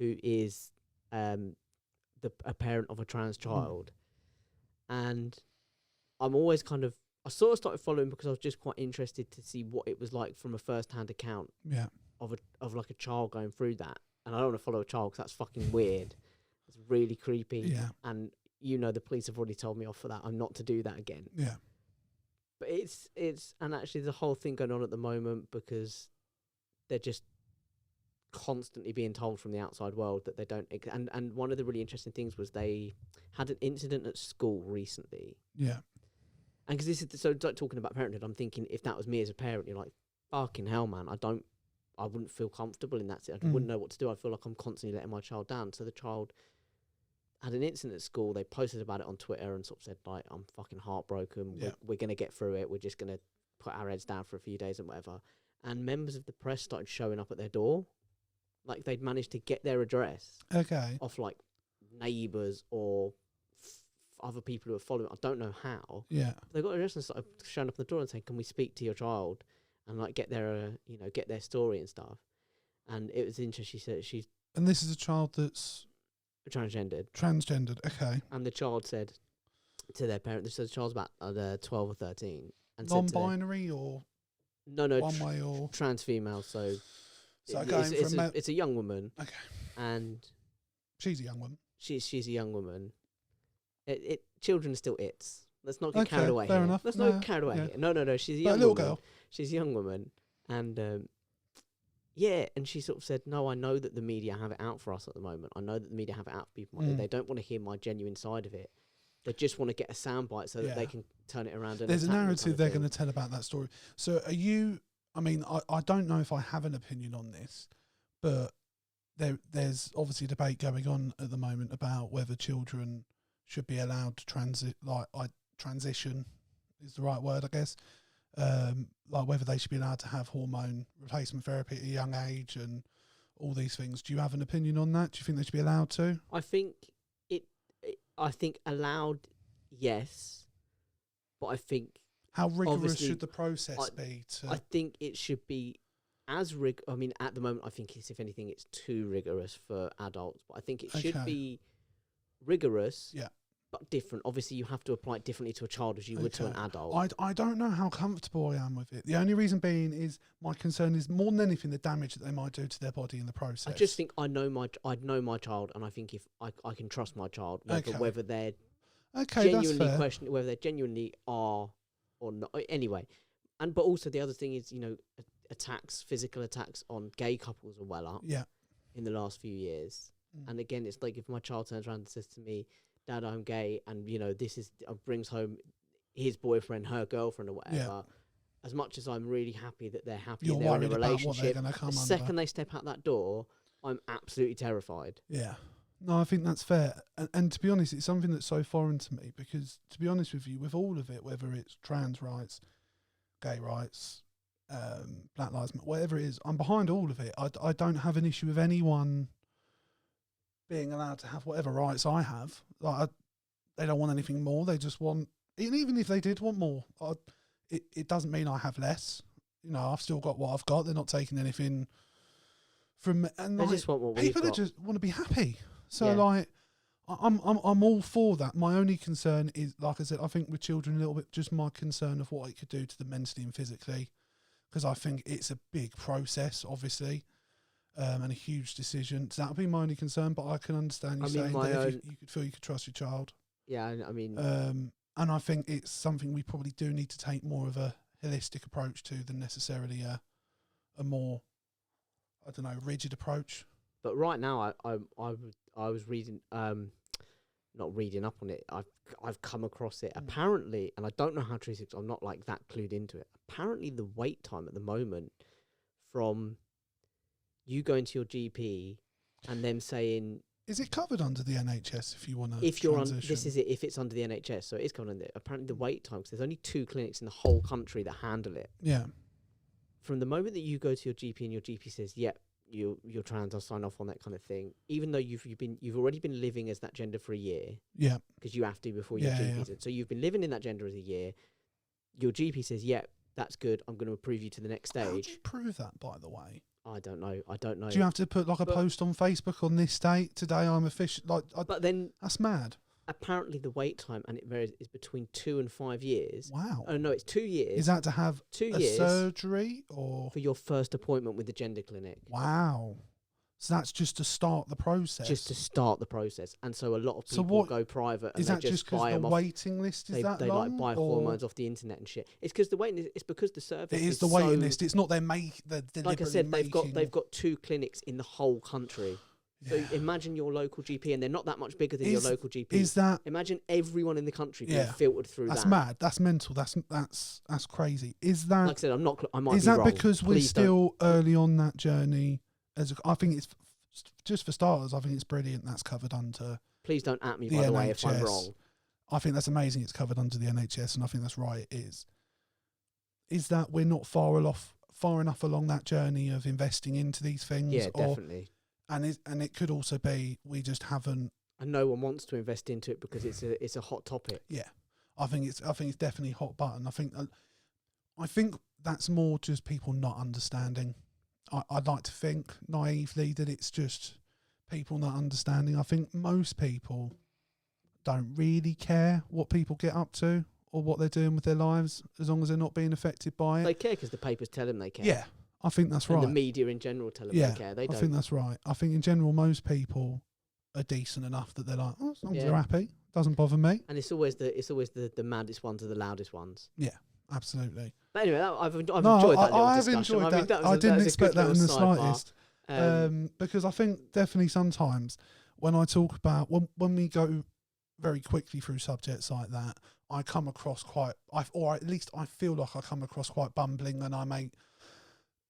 who is a parent of a trans child, and I'm always I sort of started following because I was just quite interested to see what it was like from a first-hand account. Yeah. Of like a child going through that, and I don't want to follow a child because that's fucking weird. It's really creepy. Yeah. And the police have already told me off for that. I'm not to do that again. Yeah. But it's and actually there's a whole thing going on at the moment because they're just constantly being told from the outside world that they don't. And one of the really interesting things was they had an incident at school recently. Yeah. And because this is so talking about parenthood, I'm thinking if that was me as a parent, you're like, fucking hell, man, I wouldn't feel comfortable in that. I wouldn't know what to do. I feel like I'm constantly letting my child down. So the child had an incident at school. They posted about it on Twitter and sort of said, like, I'm fucking heartbroken. Yeah. We're going to get through it. We're just going to put our heads down for a few days and whatever. And members of the press started showing up at their door. Like, they'd managed to get their address. Okay. Off, like, neighbours or other people who are following. I don't know how. Yeah. They got their address and started showing up at the door and saying, can we speak to your child? And like get their story and stuff, and it was interesting. She said she's and this is a child that's transgendered. Okay. And the child said to their parent, so the child's about 12 or 13, and non-binary or no, one way or trans female. So it's a young woman. Okay. And she's a young woman. She's a young woman. Children are still its. Let's not get carried away fair here. Enough. Let's not get carried away here. No. She's a young little woman. girl. She's a young woman. And, and she sort of said, no, I know that the media have it out for us at the moment. I know that the media have it out for people. They don't want to hear my genuine side of it. They just want to get a soundbite so that they can turn it around. And there's a narrative they're going to tell about that story. So are you, I don't know if I have an opinion on this, but there's obviously a debate going on at the moment about whether children should be allowed to transition is the right word, I guess. Like whether they should be allowed to have hormone replacement therapy at a young age and all these things. Do you have an opinion on that? Do you think they should be allowed to? I think I think allowed, yes, but I think How rigorous obviously, should the process be? I think it should be as I mean, at the moment, I think it's, if anything, it's too rigorous for adults. But I think it should be rigorous, but different. Obviously, you have to apply it differently to a child as you would to an adult. I don't know how comfortable I am with it. The only reason being is my concern is more than anything the damage that they might do to their body in the process. I just think I'd know my child, and I think if I can trust my child, whether they're genuinely questioning whether they genuinely are or not. Anyway, but also the other thing is, physical attacks on gay couples are well up in the last few years. And again, it's like if my child turns around and says to me, "Dad, I'm gay," and this is brings home his boyfriend, her girlfriend, or whatever. As much as I'm really happy that they're happy and they're in a relationship, the second they step out that door, I'm absolutely terrified. Yeah. No, I think that's fair. And to be honest, it's something that's so foreign to me because, to be honest with you, with all of it, whether it's trans rights, gay rights, Black Lives Matter, whatever it is, I'm behind all of it. I don't have an issue with anyone being allowed to have whatever rights I have. They don't want anything more. They just want, and even if they did want more, it doesn't mean I have less. I've still got what I've got. They're not taking anything from me. And they just want what we've got. People just want to be happy. So I'm all for that. My only concern is, like I said, I think with children a little bit, just my concern of what it could do to them mentally and physically, because I think it's a big process, obviously, and a huge decision. So that would be my only concern. But I can understand you saying that if you could feel you could trust your child. Yeah, I mean, and I think it's something we probably do need to take more of a holistic approach to than necessarily a more, I don't know, rigid approach. But right now, I was reading, not reading up on it. I've come across it apparently, and I don't know how true it is. I'm not like that clued into it. Apparently, the wait time at the moment from you going to your GP and them saying, is it covered under the NHS if you want to? If you're on, this is it. If it's under the NHS, so it is covered under it. Apparently, the wait time, because there's only 2 clinics in the whole country that handle it. Yeah. From the moment that you go to your GP and your GP says, "Yep, you're trans, I'll sign off on that kind of thing," even though you've already been living as that gender for a year. Yeah. Because you have to before your GP says. So you've been living in that gender as a year. Your GP says, "Yep, that's good. I'm going to approve you to the next stage." How do you prove that, by the way? I don't know. Do you have to put like a post on Facebook on this date? Today I'm official. But then that's mad. Apparently the wait time, and it varies, is between 2 and 5 years. Wow. Oh no, it's 2 years. Is that to have 2 years surgery or for your first appointment with the gender clinic? Wow. So that's just to start the process. Just to start the process, and so a lot of people go private. And is that just because the waiting list is that long? They buy hormones off the internet and shit. It's because the waiting list. It's because the service. It is the waiting list. It's not they're like I said, they've got 2 clinics in the whole country. So imagine your local GP, and they're not that much bigger than your local GP. Imagine everyone in the country being filtered through that. That's mad. That's mental. That's crazy. Is that? Like I said, I might be wrong. Is that because we're still early on that journey? I think it's just for starters. I think it's brilliant. That's covered under. Please don't at me, by the way, if I'm wrong. I think that's amazing. It's covered under the NHS, and I think that's right. It is. Is that we're not far enough along that journey of investing into these things? Yeah, definitely. And it could also be we just haven't. And no one wants to invest into it because it's a hot topic. Yeah, I think it's definitely a hot button. I think that's more just people not understanding. I'd like to think naively that it's just people not understanding. I think most people don't really care what people get up to or what they're doing with their lives as long as they're not being affected by it. They care because the papers tell them they care. Yeah, I think that's right. And the media in general tell them they care. They don't. I think that's right. I think in general most people are decent enough that they're like, as long as they're happy, doesn't bother me. And it's always the maddest ones are the loudest ones. Yeah. Absolutely. But anyway, I've enjoyed that little discussion. I have enjoyed that. I didn't expect that in the slightest. Because I think definitely sometimes when I talk about, when we go very quickly through subjects like that, I come across or at least I feel like I come across quite bumbling and I make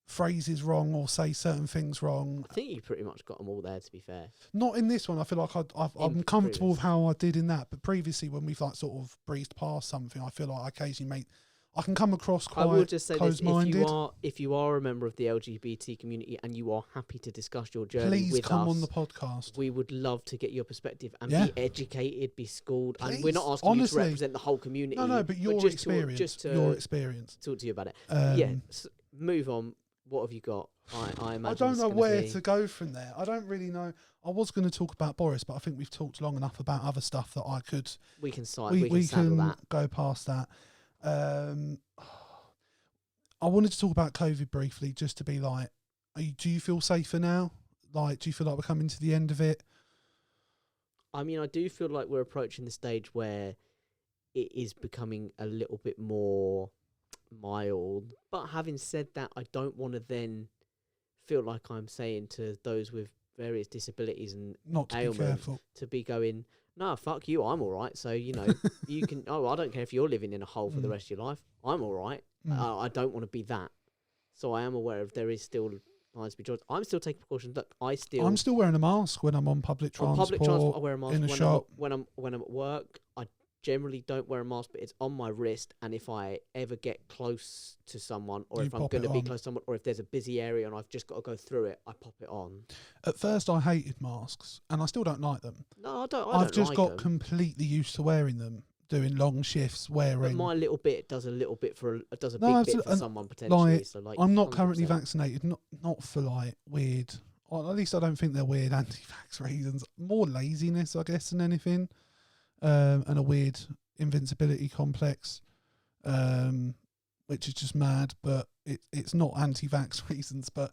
phrases wrong or say certain things wrong. I think you pretty much got them all there, to be fair. Not in this one. I feel like I'm comfortable with how I did in that. But previously when we've sort of breezed past something, I feel like I occasionally I can come across I will quite just say this: close-minded. if you are a member of the LGBT community and you are happy to discuss your journey Please with come us, on the podcast. we would love to get your perspective and Yeah. be educated, be schooled. And Please, we're not asking you honestly. to represent the whole community. No, but your just experience. just to your experience. talk to you about it. Yeah. Move on. What have you got? I imagine I don't it's know gonna where be- to go from there. I don't really know. I was going to talk about Boris, but I think we've talked long enough about other stuff that I could. We can We saddle can that. go past that. I wanted to talk about COVID briefly, just to be like, do you feel safer now? Like, do you feel like we're coming to the end of it? I mean, I do feel like we're approaching the stage where it is becoming a little bit more mild. But having said that, I don't want to then feel like I'm saying to those with various disabilities and Not to be ailments careful. to be going, no, fuck you, I'm all right. So, you know, you can, I don't care if you're living in a hole for the rest of your life. I'm all right. I don't want to be that. So I am aware of there is still lines to be drawn. I'm still taking precautions. Look, I'm still wearing a mask when I'm on public transport. on public transport, I wear a mask. In a when shop. when I'm at work, I generally don't wear a mask, but it's on my wrist. And if I ever get close to someone, or You if I'm pop going to it be on. close to someone, or if there's a busy area and I've just got to go through it, I pop it on. At first, I hated masks, and I still don't like them. No, I don't. I've just like got them. completely used to wearing them, doing long shifts, wearing. But my little bit does a little bit for big bit absolutely. for someone potentially. Like, So like, I'm not currently 100%. vaccinated, not for like weird, or at least I don't think they're weird anti-vax reasons. More laziness, I guess, than anything, and a weird invincibility complex, which is just mad. But it's not anti-vax reasons. But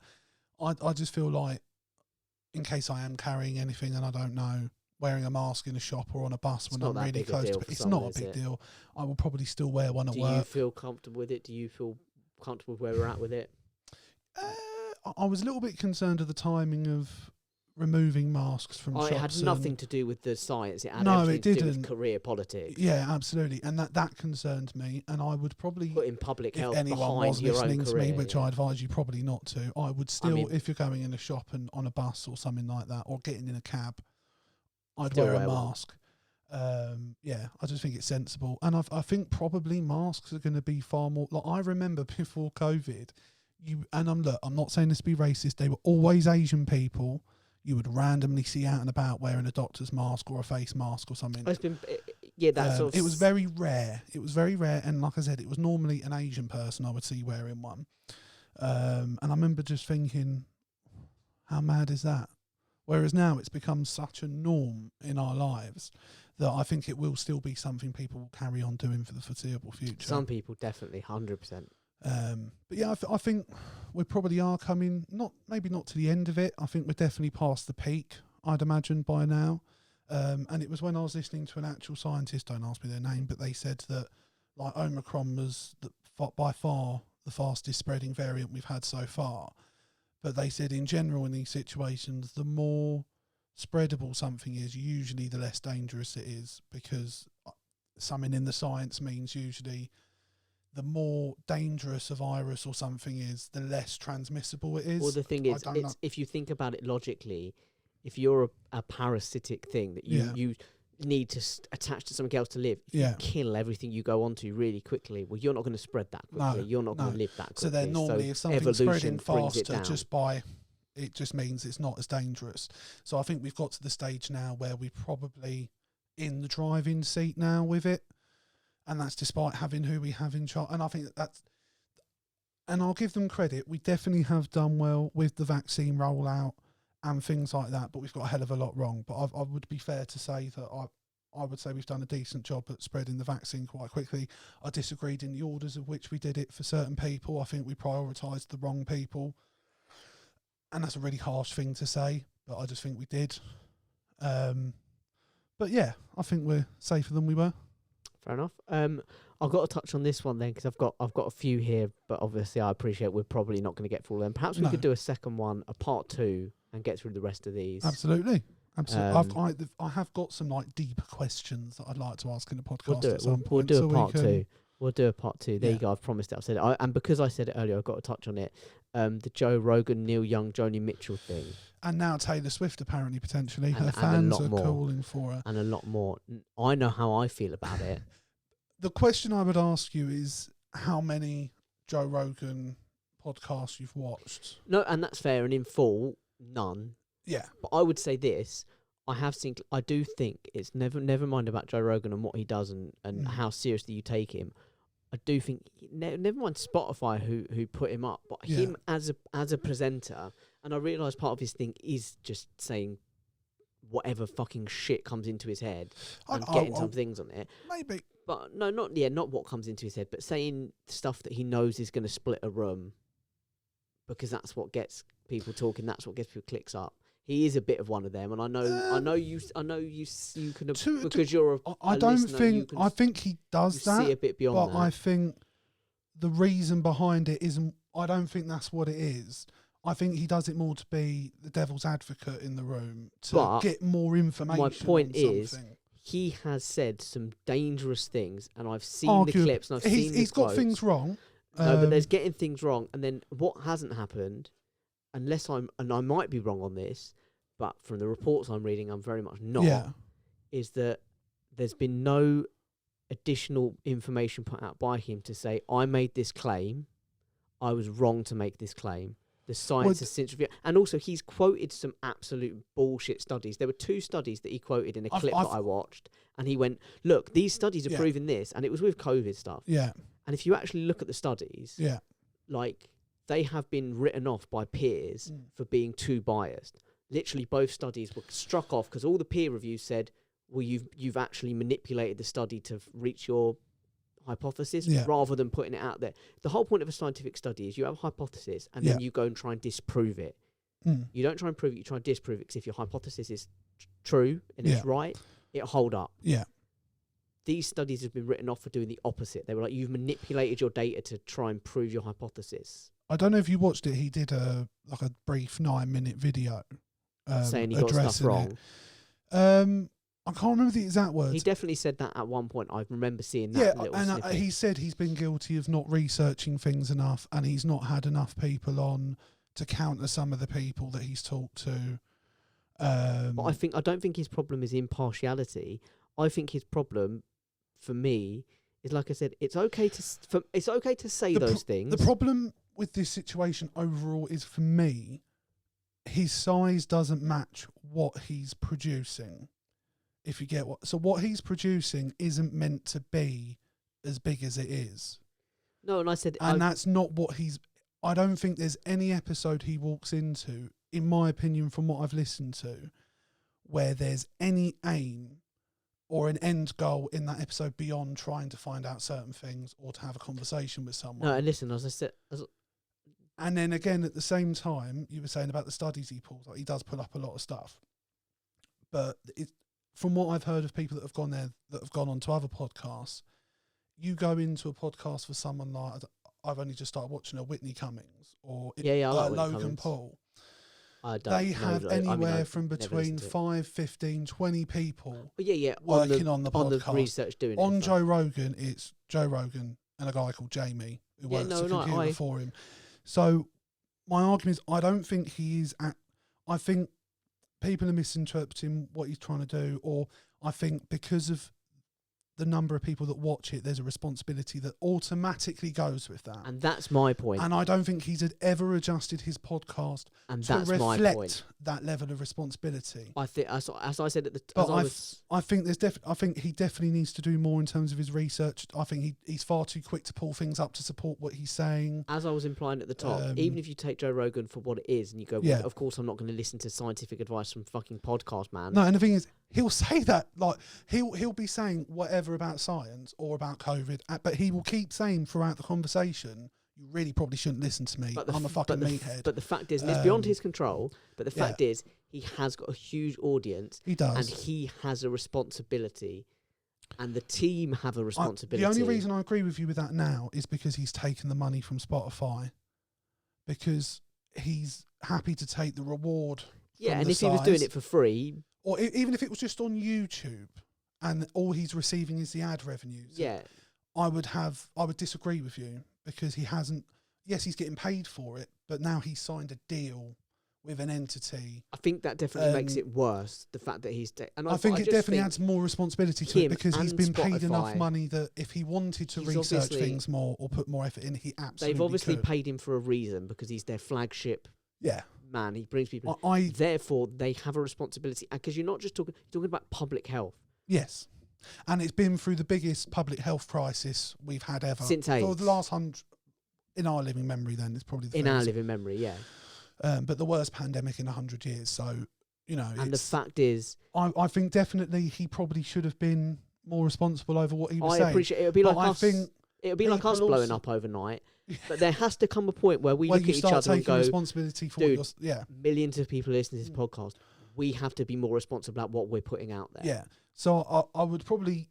I just feel like, in case I am carrying anything and I don't know, wearing a mask in a shop or on a bus when I'm really close to it, it's not a big deal. I will probably still wear one at work. Do you feel comfortable with it? Do you feel comfortable with where we're at with it? I was a little bit concerned of the timing of removing masks from shops. It had nothing to do with the science. It had No, everything it to do with didn't. career politics. Yeah, absolutely, and that concerned me. And I would probably, Putting public if health anyone behind was your listening own to career, me, which I advise you probably not to, I would still, mean- if you're going in a shop and on a bus or something like that, or getting in a cab, I'd Still wear a wear one. mask. Yeah, I just think it's sensible, and I think probably masks are going to be far more. Like, I remember before COVID, I'm not saying this to be racist. They were always Asian people. You would randomly see out and about wearing a doctor's mask or a face mask or something. It's been, that sort of. It was very rare. It was very rare, and like I said, it was normally an Asian person I would see wearing one. And I remember just thinking, how mad is that? Whereas now it's become such a norm in our lives that I think it will still be something people will carry on doing for the foreseeable future. Some people definitely 100%. But yeah, I think we probably are coming, maybe not to the end of it. I think we're definitely past the peak, I'd imagine, by now. And it was when I was listening to an actual scientist, don't ask me their name, but they said that like Omicron was by far the fastest spreading variant we've had so far. But they said in general in these situations, the more spreadable something is, usually the less dangerous it is, because something in the science means usually the more dangerous a virus or something is, the less transmissible it is. Well, the thing is, if you think about it logically, if you're a parasitic thing that you need to attach to something else to live, if you kill everything you go onto really quickly, well, you're not going to spread that quickly. No, you're not going to live that quickly. So then normally if something's spreading faster, down. it just means it's not as dangerous. So I think we've got to the stage now where we're probably in the driving seat now with it. And that's despite having who we have in charge. And I think and I'll give them credit, we definitely have done well with the vaccine rollout and things like that, but we've got a hell of a lot wrong. But I would be fair to say that I would say we've done a decent job at spreading the vaccine quite quickly. I disagreed in the orders of which we did it for certain people. I think we prioritised the wrong people. And that's a really harsh thing to say, but I just think we did. But yeah, I think we're safer than we were. Fair enough. I've got to touch on this one then, because I've got a few here, but obviously I appreciate we're probably not going to get through all of them. Perhaps we could do a second one, a part 2, and get through the rest of these. Absolutely. I have got some like deeper questions that I'd like to ask in the podcast. We'll do it. We'll do a part 2. We'll do a part 2. There you go. I've promised it. I've said it. And because I said it earlier, I've got to touch on it. The Joe Rogan, Neil Young, Joni Mitchell thing. And now Taylor Swift, apparently, potentially. Her And fans are calling for her. And a lot more. I know how I feel about it. The question I would ask you is, how many Joe Rogan podcasts you've watched. No, and that's fair. And in full, none. Yeah. But I would say this. I do think it's never mind about Joe Rogan and what he does and how seriously you take him. I do think never mind Spotify who put him up, but him as a presenter. And I realise part of his thing is just saying whatever fucking shit comes into his head and getting some things on it. Maybe. But no, not what comes into his head, but saying stuff that he knows is going to split a room, because that's what gets people talking. That's what gets people clicks up. He is a bit of one of them, and I know you can because you're a I don't listener, think I think he does that. See a bit beyond but that. I think the reason behind it isn't. I don't think that's what it is. I think he does it more to be the devil's advocate in the room to get more information. My point is, something. He has said some dangerous things, and I've seen the clips, and I've seen the he's got quotes. things wrong. No, but there's getting things wrong, and then what hasn't happened, unless I might be wrong on this, but from the reports I'm reading, I'm very much not, is that there's been no additional information put out by him to say, I made this claim, I was wrong to make this claim. The science has since revealed. And also, he's quoted some absolute bullshit studies. There were 2 studies that he quoted in a clip that I watched, and he went, look, these studies are proving this, and it was with COVID stuff. Yeah. And if you actually look at the studies, like, they have been written off by peers for being too biased. Literally, both studies were struck off because all the peer reviews said, well, you've actually manipulated the study to reach your hypothesis rather than putting it out there. The whole point of a scientific study is you have a hypothesis and then you go and try and disprove it. You don't try and prove it, you try and disprove it, because if your hypothesis is true and it's right, it'll hold up. Yeah. These studies have been written off for doing the opposite. They were like, you've manipulated your data to try and prove your hypothesis. I don't know if you watched it. He did a brief 9-minute video saying he got stuff wrong. I can't remember the exact words. He definitely said that at one point. I remember seeing that little snippet. He said he's been guilty of not researching things enough, and he's not had enough people on to counter some of the people that he's talked to. But I don't think his problem is impartiality. I think his problem, for me, is, like I said, it's okay to say those things. The problem with this situation overall is, for me, his size doesn't match what he's producing. If you get what he's producing isn't meant to be as big as it is. No, and I said, and that's not what he's. I don't think there's any episode he walks into, in my opinion, from what I've listened to, where there's any aim or an end goal in that episode beyond trying to find out certain things or to have a conversation with someone. No, and listen, as I said, and then again at the same time, you were saying about the studies he pulls. Like, he does pull up a lot of stuff, but from what I've heard of people that have gone there, that have gone on to other podcasts, you go into a podcast for someone like, I've only just started watching a Whitney Cummings or Logan Paul. They have anywhere from between 5, 15, 20 people working on the podcast. On the research doing on Joe Rogan, it's Joe Rogan and a guy called Jamie who works at computer for him. So my argument is, I don't think he is I think people are misinterpreting what he's trying to do, or I think because of the number of people that watch it, there's a responsibility that automatically goes with that. And that's my point. And I don't think he's ever adjusted his podcast to reflect that level of responsibility. I think, as I said at the I think I think he definitely needs to do more in terms of his research. I think he's far too quick to pull things up to support what he's saying. As I was implying at the top, even if you take Joe Rogan for what it is and you go, well, of course I'm not going to listen to scientific advice from fucking podcast man. No, and the thing is, he'll say that, like, he'll be saying whatever about science or about COVID, but he will keep saying throughout the conversation, you really probably shouldn't listen to me. I'm a fucking meathead. But the fact is, and it's beyond his control, but the fact is, he has got a huge audience. He does. And he has a responsibility. And the team have a responsibility. The only reason I agree with you with that now is because he's taken the money from Spotify. Because he's happy to take the reward. Yeah, and if he was doing it for free, or even if it was just on YouTube and all he's receiving is the ad revenues. Yeah. I would disagree with you, because he hasn't, yes, he's getting paid for it, but now he's signed a deal with an entity. I think that definitely makes it worse. The fact that he's and I think it definitely adds more responsibility to it because he's been paid enough money that if he wanted to research things more or put more effort in, he absolutely they've obviously could. paid him for a reason because he's their flagship. Man, he brings people. Therefore, they have a responsibility because you're not just talking about public health. Yes, and it's been through the biggest public health crisis we've had ever since AIDS. For the last 100 in our living memory. Then it's probably in our living memory, yeah. But the worst pandemic in 100 years. So, you know, and the fact is, I think definitely he probably should have been more responsible over what he was saying. I appreciate it. It would be like us. It would be like us blowing up overnight. But there has to come a point where we look at each other and go, responsibility for dude, what you're, millions of people listening to this podcast. We have to be more responsible about what we're putting out there. Yeah. So I would probably...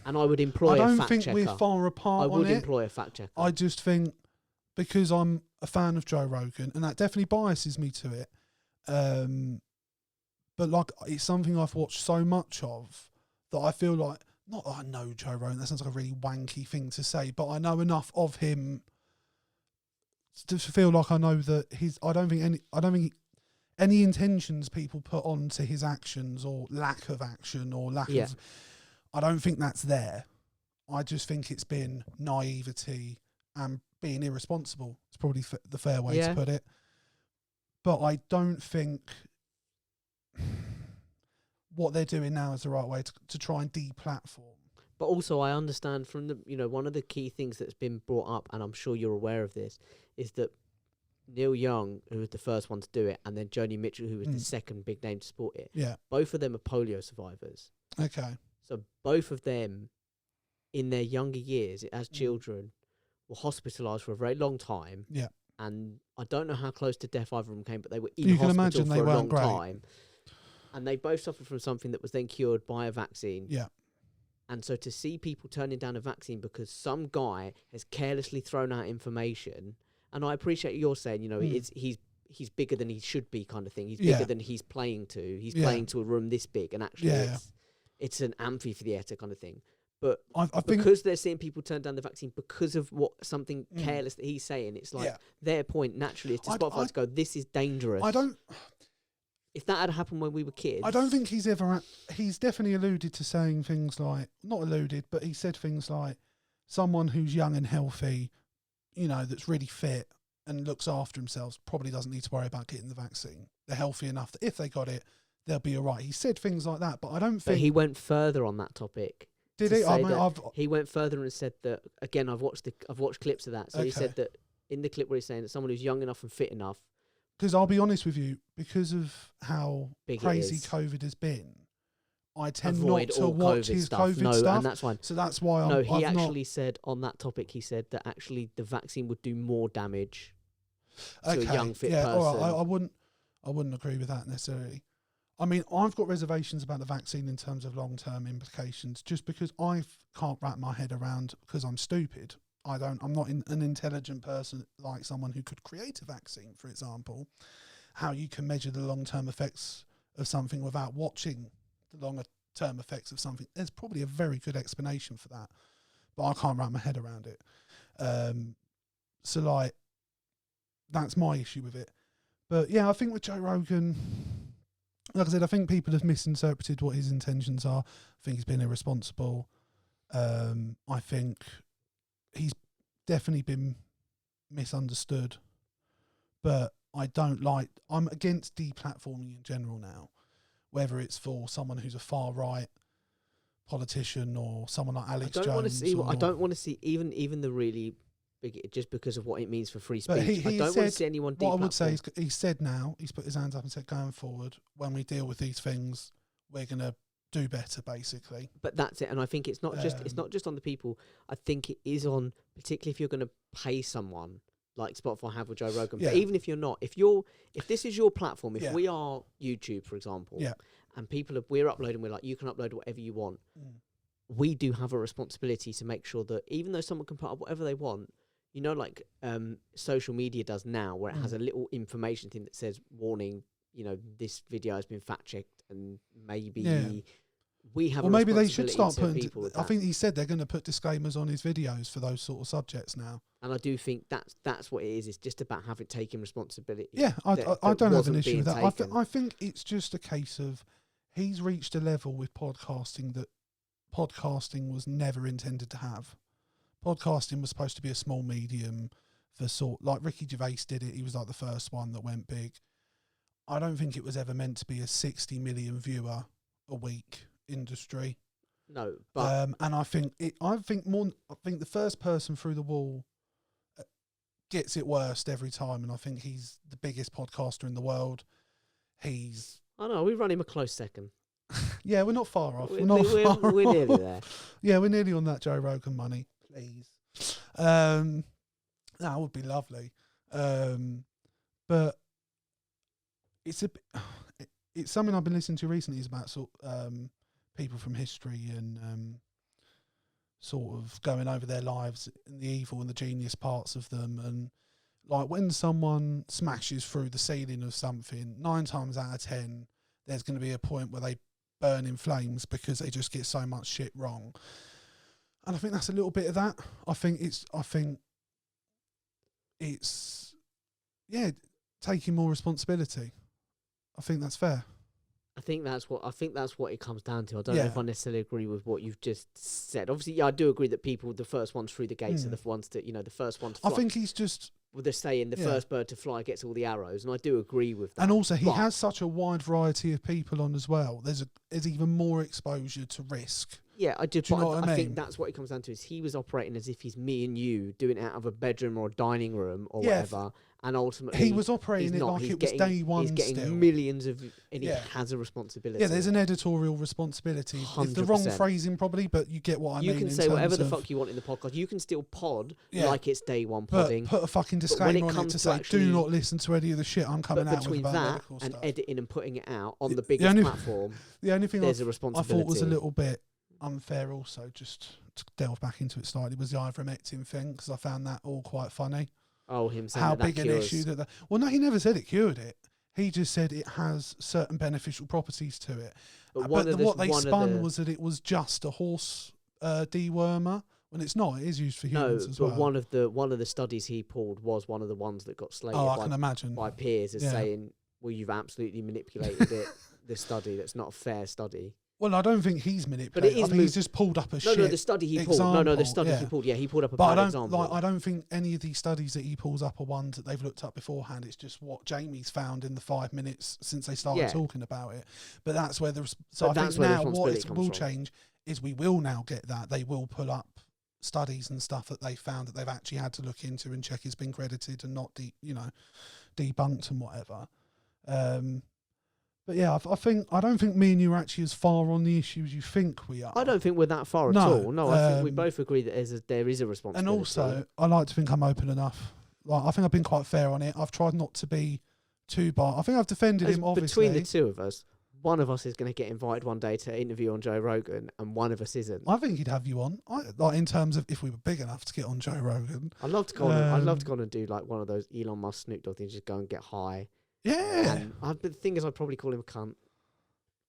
And I would employ a fact checker. I don't think we're far apart on it. I would employ a fact checker. I just think, because I'm a fan of Joe Rogan, and that definitely biases me to it, but like it's something I've watched so much of that I feel like, not that I know Joe Rogan, that sounds like a really wanky thing to say, but I know enough of him to feel like I know that I don't think any intentions people put onto his actions or lack of action or lack of, I don't think that's there. I just think it's been naivety and being irresponsible. It's probably the fair way to put it. But I don't think what they're doing now is the right way to try and deplatform. But also I understand from one of the key things that's been brought up, and I'm sure you're aware of this, is that Neil Young, who was the first one to do it, and then Joni Mitchell, who was the second big name to support it. Yeah. Both of them are polio survivors. Okay. So both of them, in their younger years, as children, were hospitalised for a very long time. Yeah. And I don't know how close to death either of them came, but they were in hospital for a long time. And they both suffered from something that was then cured by a vaccine. Yeah. And so to see people turning down a vaccine because some guy has carelessly thrown out information, and I appreciate you're saying, he's bigger than he should be, kind of thing. He's bigger than he's playing to. He's playing to a room this big, and actually it's an amphitheatre kind of thing. But I because they're seeing people turn down the vaccine because of something careless that he's saying, it's like their point naturally is to Spotify to go, this is dangerous. If that had happened when we were kids... I don't think he's ever... He's definitely alluded to saying things like... Not alluded, but he said things like, someone who's young and healthy, that's really fit and looks after themselves probably doesn't need to worry about getting the vaccine. They're healthy enough that if they got it, they'll be all right. He said things like that, but I don't think... But he went further on that topic. Did he? He went further and said that, again, I've watched clips of that. So he said that in the clip where he's saying that someone who's young enough and fit enough... Because I'll be honest with you, because of how crazy COVID has been, I tend not to watch his COVID stuff. And that's fine. So that's why he actually said on that topic, he said that actually the vaccine would do more damage to a young, fit person. All right. I wouldn't agree with that necessarily. I mean, I've got reservations about the vaccine in terms of long-term implications, just because I can't wrap my head around, because I'm stupid. I'm not an intelligent person like someone who could create a vaccine, for example, how you can measure the long-term effects of something without watching the longer-term effects of something. There's probably a very good explanation for that, but I can't wrap my head around it. So, that's my issue with it. But, yeah, I think with Joe Rogan, like I said, I think people have misinterpreted what his intentions are. I think he's been irresponsible. I think... he's definitely been misunderstood, but I'm against deplatforming in general now, whether it's for someone who's a far right politician or someone like Alex Jones. I don't want to see even the really big, just because of what it means for free speech. I don't want to see anyone deplatform. What I would say is he's said now, he's put his hands up and said, going forward, when we deal with these things, we're going to do better, basically. But that's it. And I think it's not just on the people. I think it is on, particularly if you're going to pay someone like Spotify have with Joe Rogan. But even if you're not, if this is your platform, if we are YouTube, for example, and we're uploading, we're like, you can upload whatever you want. We do have a responsibility to make sure that even though someone can put up whatever they want, like social media does now, where it has a little information thing that says, warning, this video has been fact checked and maybe we have. Or a maybe they responsibility should start to putting. people with I that. think he said they're going to put disclaimers on his videos for those sort of subjects now. And I do think that's what it is. It's just about having taken responsibility. Yeah, I that don't have an wasn't issue with being that. taken. I think it's just a case of he's reached a level with podcasting that podcasting was never intended to have. Podcasting was supposed to be a small medium for like Ricky Gervais did it. He was like the first one that went big. I don't think it was ever meant to be a 60 million viewer a week industry. No, but and I think the first person through the wall gets it worst every time, and I think he's the biggest podcaster in the world. I know we run him a close second. Yeah, we're not far off. We're nearly there. Yeah, we're nearly on that Joe Rogan money, please. That would be lovely. But it's something I've been listening to recently. Is about people from history and sort of going over their lives and the evil and the genius parts of them. And like when someone smashes through the ceiling of something, 9 times out of 10, there's going to be a point where they burn in flames because they just get so much shit wrong. And I think that's a little bit of that. I think it's taking more responsibility. I think that's fair. I think that's what it comes down to. I don't know if I necessarily agree with what you've just said. Obviously, yeah, I do agree that people, the first ones through the gates, are the ones that, the first one to fly. I think he's just... Well, they're saying the first bird to fly gets all the arrows, and I do agree with that. And also, he has such a wide variety of people on as well. There's even more exposure to risk. Yeah, I do. Do you know what I mean? think that's what it comes down to. Is he was operating as if he's me and you doing it out of a bedroom or a dining room or whatever, and ultimately he was operating it like it was day one. He's getting still. millions of, and he has a responsibility. Yeah, there's an editorial responsibility. 100%. It's the wrong phrasing probably, but you get what I mean. You can say whatever the fuck you want in the podcast. You can still pod like it's day one podding. Put a fucking disclaimer on it to say, do not listen to any of the shit I'm coming out with about medical stuff. Between that and editing and putting it out on the biggest platform, the only thing there's a responsibility. I thought was a little bit unfair also, just to delve back into it slightly, was the ivermectin thing, because I found that all quite funny. Oh, him saying how that big an issue that... Well, no, he never said it cured it. He just said it has certain beneficial properties to it. But what they spun was that it was just a horse dewormer, when it's not. It is used for humans as well. No, but one of the studies he pulled was one of the ones that got slated by peers as saying, well, you've absolutely manipulated it, this study. That's not a fair study. Well, I don't think he's manipulated. I think he's just pulled up a shit. No, the study he pulled. No, the study he pulled. Yeah, he pulled up a bad example. I don't think any of these studies that he pulls up are ones that they've looked up beforehand. It's just what Jamie's found in the 5 minutes since they started talking about it. But that's where I think now what it will change is we will now get that. They will pull up studies and stuff that they found that they've actually had to look into and check it's been credited and not debunked and whatever. But yeah, I don't think me and you are actually as far on the issue as you think we are. I don't think we're that far at all. No, I think we both agree that there is a responsibility. And also, I like to think I'm open enough. Like, I think I've been quite fair on it. I've tried not to be too biased. I think I've defended him, obviously. Between the two of us, one of us is going to get invited one day to interview on Joe Rogan, and one of us isn't. I think he'd have you on. Like in terms of if we were big enough to get on Joe Rogan. I'd love to go on. I'd love to go on and do like one of those Elon Musk Snoop Dogg things, just go and get high. Yeah. But the thing is, I'd probably call him a cunt.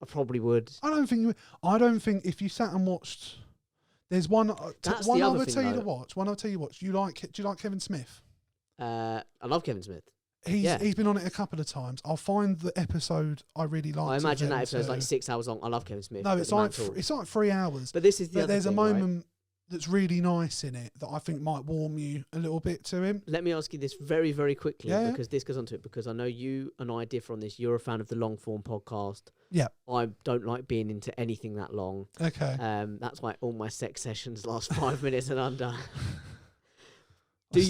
I probably would. I don't think if you sat and watched. There's one. That's one the I other would thing, tell you to watch. One I'll tell you watch. Do you like Kevin Smith? I love Kevin Smith. He's been on it a couple of times. I'll find the episode I really like. I imagine that episode's like 6 hours long. I love Kevin Smith. No, it's like 3 hours. But this is the other there's thing, a moment that's really nice in it that I think might warm you a little bit to him. Let me ask you this very, very quickly, because this goes on to it, because I know you and I differ on this. You're a fan of the long form podcast. Yeah. I don't like being into anything that long. Okay. That's why all my sex sessions last 5 minutes and under. Do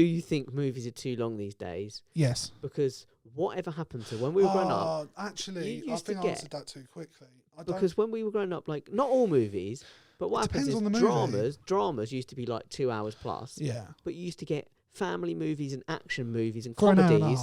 you think movies are too long these days? Yes. Because whatever happened to when we were growing up... Actually, I think I answered that too quickly. Because when we were growing up, like, not all movies, but what happens is dramas used to be like 2 hours plus. Yeah. But you used to get family movies and action movies and comedies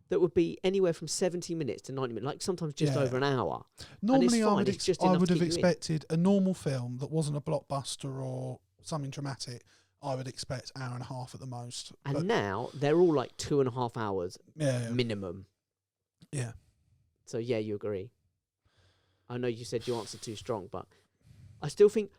that would be anywhere from 70 minutes to 90 minutes, like sometimes just over an hour. Normally, I would have expected a normal film that wasn't a blockbuster or something dramatic. I would expect hour and a half at the most. And now they're all like 2.5 hours minimum. Yeah. So yeah, you agree. I know you said your answer too strong, but I still think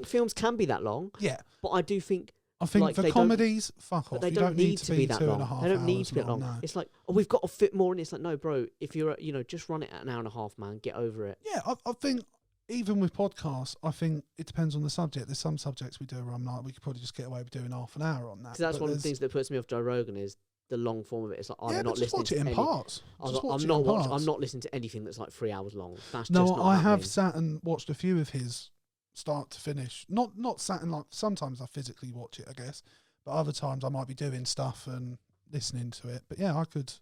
films can be that long. Yeah. But I do think. I think like, for comedies, fuck off. They you don't need to be that 2.5 long. They don't need to be that long. No. It's like, oh, we've got to fit more in. It's like, no, bro. If you're, just run it at an hour and a half, man. Get over it. Yeah, I think even with podcasts, I think it depends on the subject. There's some subjects we do where I'm like, we could probably just get away with doing half an hour on that. Because that's one of the things that puts me off Joe Rogan is the long form of it. It's like I'm not listening to it in parts. I'm not listening to anything that's like 3 hours long. That's just not I happening. have sat and watched a few of his start to finish. Not sat and like sometimes I physically watch it, I guess, but other times I might be doing stuff and listening to it. But yeah, I could.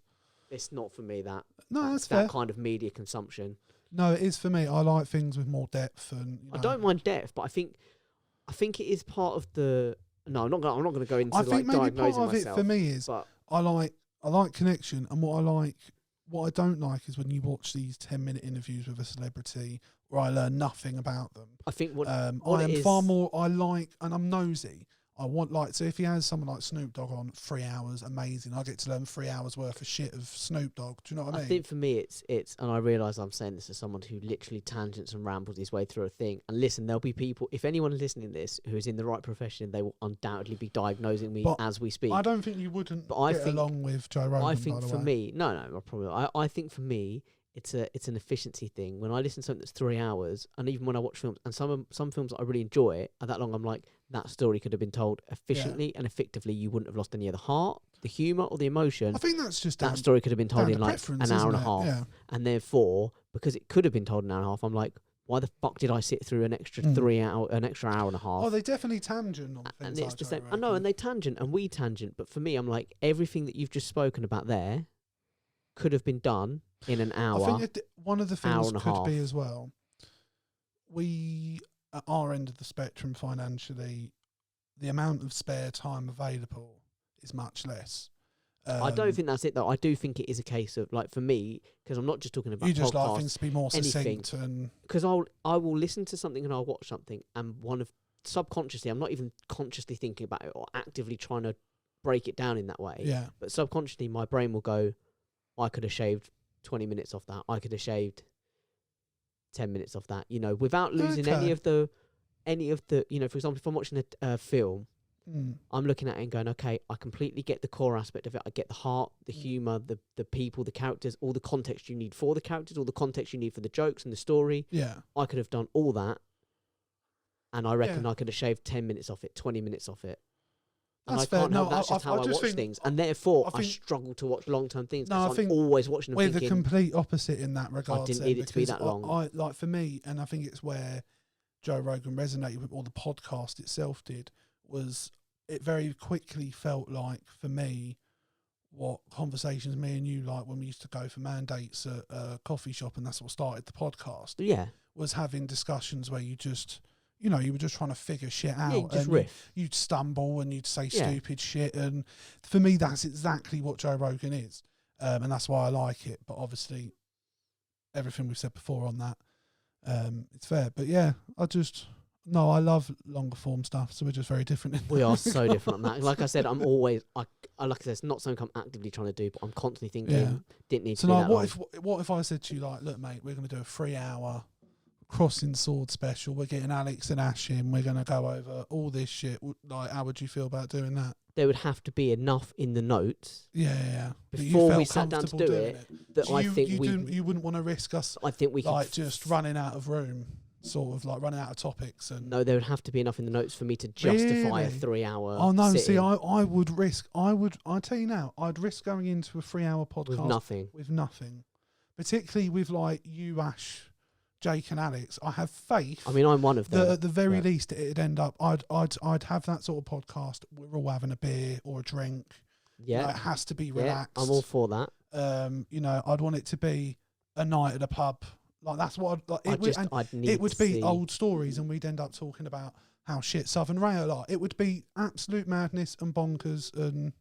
It's not for me that's fair. That kind of media consumption. No, it is for me. I like things with more depth and. I don't mind depth, but I think it is part of the. No, I'm not going to go into I think maybe diagnosing part of myself. it for me is I like connection, and what I don't like is when you watch these 10-minute interviews with a celebrity where I learn nothing about them. I think what I am far more. I like, and I'm nosy. I want so if he has someone like Snoop Dogg on 3 hours, amazing. I get to learn 3 hours worth of shit of Snoop Dogg. Do you know what I mean? I think for me it's and I realise I'm saying this as someone who literally tangents and rambles his way through a thing. And listen, there'll be people, if anyone listening to this who is in the right profession, they will undoubtedly be diagnosing me as we speak. I don't think you wouldn't get along with Joe Rogan. I think for me, I think for me, it's an efficiency thing. When I listen to something that's 3 hours, and even when I watch films, and some films that I really enjoy are that long, I'm like, that story could have been told efficiently and effectively. You wouldn't have lost any of the heart, the humour, or the emotion. I think that's just that story could have been told in like an hour and a half. Yeah. And therefore, because it could have been told in an hour and a half, I'm like, why the fuck did I sit through an extra an extra hour and a half? Oh, they definitely tangent on things. And it's like the same. Rogan. I know, and they tangent and we tangent. But for me, I'm like, everything that you've just spoken about there could have been done in an hour. I think one of the things could be as well, we, at our end of the spectrum financially, the amount of spare time available is much less. I don't think that's it, though. I do think it is a case of, like, for me, because I'm not just talking about you just podcasts, like things to be more succinct. Because I will listen to something and I'll watch something, and subconsciously, I'm not even consciously thinking about it or actively trying to break it down in that way. Yeah. But subconsciously, my brain will go, I could have shaved 20 minutes off that. I could have shaved 10 minutes off that, without losing any of the, for example, if I'm watching a film, I'm looking at it and going, okay, I completely get the core aspect of it. I get the heart, the humour, the people, the characters, all the context you need for the characters, all the context you need for the jokes and the story. Yeah. I could have done all that, and I reckon I could have shaved 10 minutes off it, 20 minutes off it. And that's I can't fair. help, that's just how I watch things. And therefore, I struggle to watch long-term things because I'm always watching them we're thinking, the complete opposite in that regard. I didn't need it to be that long. I like, for me, and I think it's where Joe Rogan resonated with, or the podcast itself did, was it very quickly felt like, for me, what conversations me and you, like when we used to go for mandates at a coffee shop, and that's what started the podcast. Yeah. Was having discussions where you just... you were just trying to figure shit out. Yeah, just riff. You'd stumble and you'd say stupid shit. And for me, that's exactly what Joe Rogan is. And that's why I like it. But obviously, everything we've said before on that, it's fair. But yeah, I love longer form stuff. So we're just very different. We are so different on that. Like I said, I'm always, like I said, it's not something I'm actively trying to do, but I'm constantly thinking, didn't need to be that long. What if I said to you, like, look, mate, we're going to do a 3-hour CrossingSwords special. We're getting Alex and Ash in. We're going to go over all this shit. Like, how would you feel about doing that? There would have to be enough in the notes. Yeah. Before we sat down to do it, that I think you wouldn't want to risk us. I think we like just running out of room, sort of like running out of topics. And no, there would have to be enough in the notes for me to justify a 3-hour. Oh no, sitting. see, I would risk. I tell you now, I'd risk going into a 3-hour podcast with nothing, particularly with like you, Ash, Jake and Alex. I have faith. I mean, I'm one of them. That at the very least, it'd end up. I'd have that sort of podcast. We're all having a beer or a drink. Yeah, it has to be relaxed. I'm all for that. I'd want it to be a night at a pub. Like that's what it would be old stories, and we'd end up talking about how shit Southern Rail are. It would be absolute madness and bonkers and.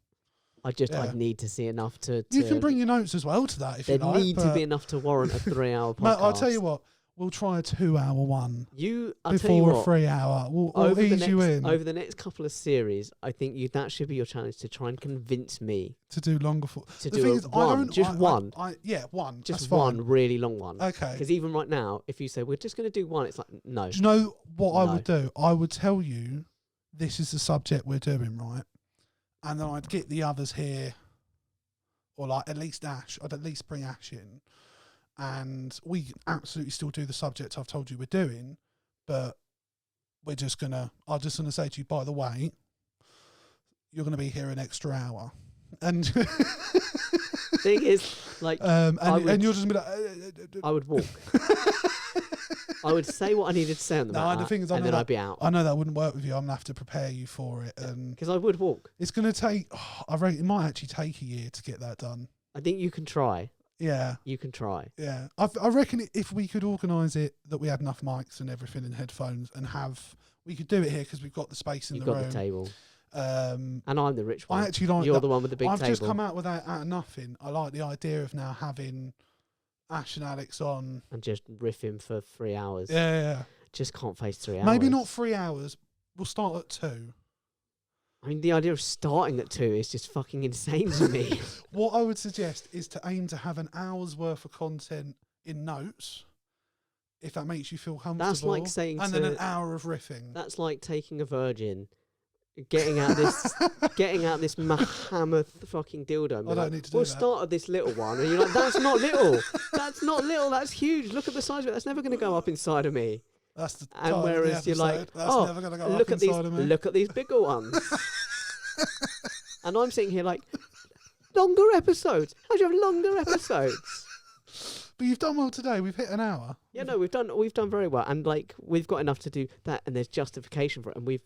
I'd need to see enough to... You can bring your notes as well to that if you like. There need to be enough to warrant a 3-hour podcast. Mate, I'll tell you what. we'll try a 2-hour one I'll tell you before a what, 3-hour. We'll ease you in. Over the next couple of series, I think that should be your challenge, to try and convince me to do longer. To do one. Yeah, one. Just one really long one. Okay. Because even right now, if you say we're just going to do one, it's like, no. Do you know what I would do? I would tell you, this is the subject we're doing, right? And then I'd get the others here, or like at least Ash. I'd at least bring Ash in, and we can absolutely still do the subject I've told you we're doing, but I'm just gonna say to you, by the way, you're gonna be here an extra hour, and thing is, like, and you're just gonna be like, I would walk. I would say what I needed to say on the matter, the thing is, and then I'd be out. I know that wouldn't work with you. I'm gonna have to prepare you for it, because I would walk. It's gonna take. I reckon it might actually take a year to get that done. I think you can try. Yeah, you can try. Yeah, I reckon if we could organise it, that we had enough mics and everything and headphones, and we could do it here because we've got the space in the room. You've got the table. And I'm the rich one. I actually like. You're the one with the big table. I've just come out with out of nothing. I like the idea of now having Ash and Alex on and just riffing for 3 hours. Yeah. Just can't face 3 hours. Maybe not 3 hours. We'll start at 2. I mean, the idea of starting at 2 is just fucking insane to me. What I would suggest is to aim to have an hour's worth of content in notes, if that makes you feel comfortable. That's like saying, and then an hour of riffing. That's like taking a virgin, getting out this mammoth fucking dildo. I don't need to do that. We'll start at this little one, and you're like, that's not little. That's not little. That's huge. Look at the size of it. That's never going to go up inside of me. That's the and whereas you're like, that's never gonna go up inside of me. Look at these bigger ones. And I'm sitting here like, longer episodes. How do you have longer episodes? But you've done well today. We've hit an hour. Yeah, no, we've done very well, and like we've got enough to do that, and there's justification for it, and we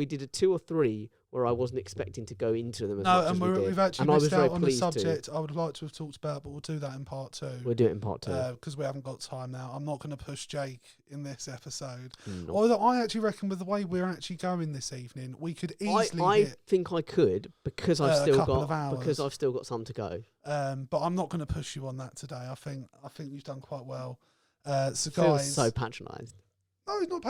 did a 2 or 3 where I wasn't expecting to go into them as much as we did. We've actually missed out on the subject I would like to have talked about, but we'll do that in part 2. We'll do it in part 2. Because we haven't got time now. I'm not going to push Jake in this episode. No. Although I actually reckon with the way we're actually going this evening, we could easily I think I could, because I've still got some to go. But I'm not going to push you on that today. I think you've done quite well. So Feels guys, so patronised. No, it's not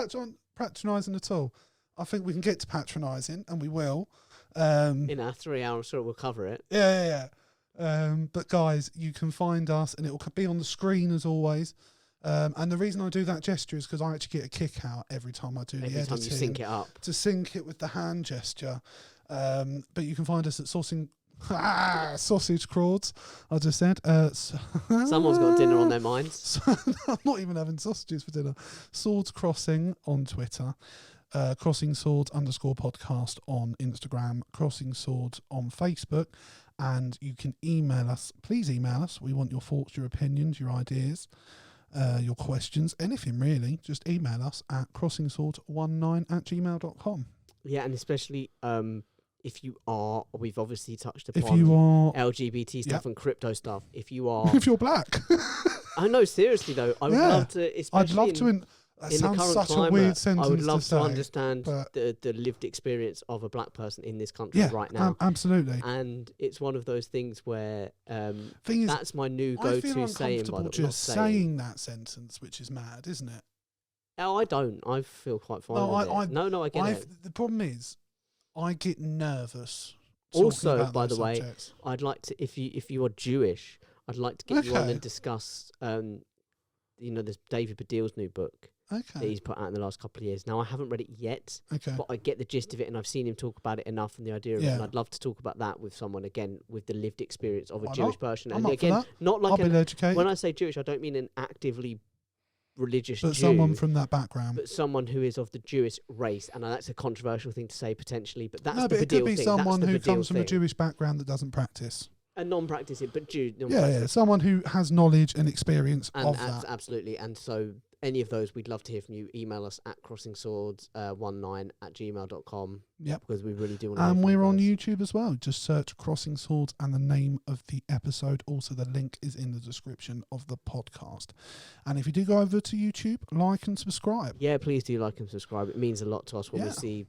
patronising at all. I think we can get to patronising, and we will. In our 3 hours, so we'll cover it. Yeah. But guys, you can find us, and it will be on the screen as always. And the reason I do that gesture is because I actually get a kick out every time I do the editing. Every time you sync it up. To sync it with the hand gesture. But you can find us at Sausage Crawds, I just said. Someone's got dinner on their minds. I'm not even having sausages for dinner. Swords Crossing on Twitter. CrossingSwords_podcast on Instagram, Crossing Swords on Facebook, and you can email us. Please email us. We want your thoughts, your opinions, your ideas, your questions, anything really. Just email us at CrossingSwords19@gmail.com. Yeah, and especially if you are, we've obviously touched upon if you are LGBT stuff and crypto stuff. If you are, if you're black. I know, seriously though, I would love to. Especially I'd love to. That in sounds the current such climate, a weird sentence I would love to, say, understand the lived experience of a black person in this country right now. Absolutely. And it's one of those things where that's my new go-to saying. By the way, just saying that sentence, which is mad, isn't it? Oh, I don't. I feel quite fine with it. No, I get it. The problem is, I get nervous. Also, by the way, subjects. I'd like to, if you are Jewish, I'd like to get you on and discuss, this David Baddiel's new book. That he's put out in the last couple of years. Now, I haven't read it yet, but I get the gist of it, and I've seen him talk about it enough, and the idea of it, and I'd love to talk about that with someone, again, with the lived experience of a Jewish person. And again, not like when I say Jewish, I don't mean an actively religious Jew, someone from that background. But someone who is of the Jewish race, and that's a controversial thing to say, potentially, but that's the but it could be thing. someone who comes from a Jewish background that doesn't practice. A non-practicing, but Jew. Someone who has knowledge and experience of that. Absolutely, and so any of those, we'd love to hear from you. Email us at CrossingSwords19@gmail.com. Yep. Because we really do want to. And we're on YouTube as well. Just search Crossing Swords and the name of the episode. Also, the link is in the description of the podcast. And if you do go over to YouTube, like and subscribe. Yeah, please do like and subscribe. It means a lot to us when we see,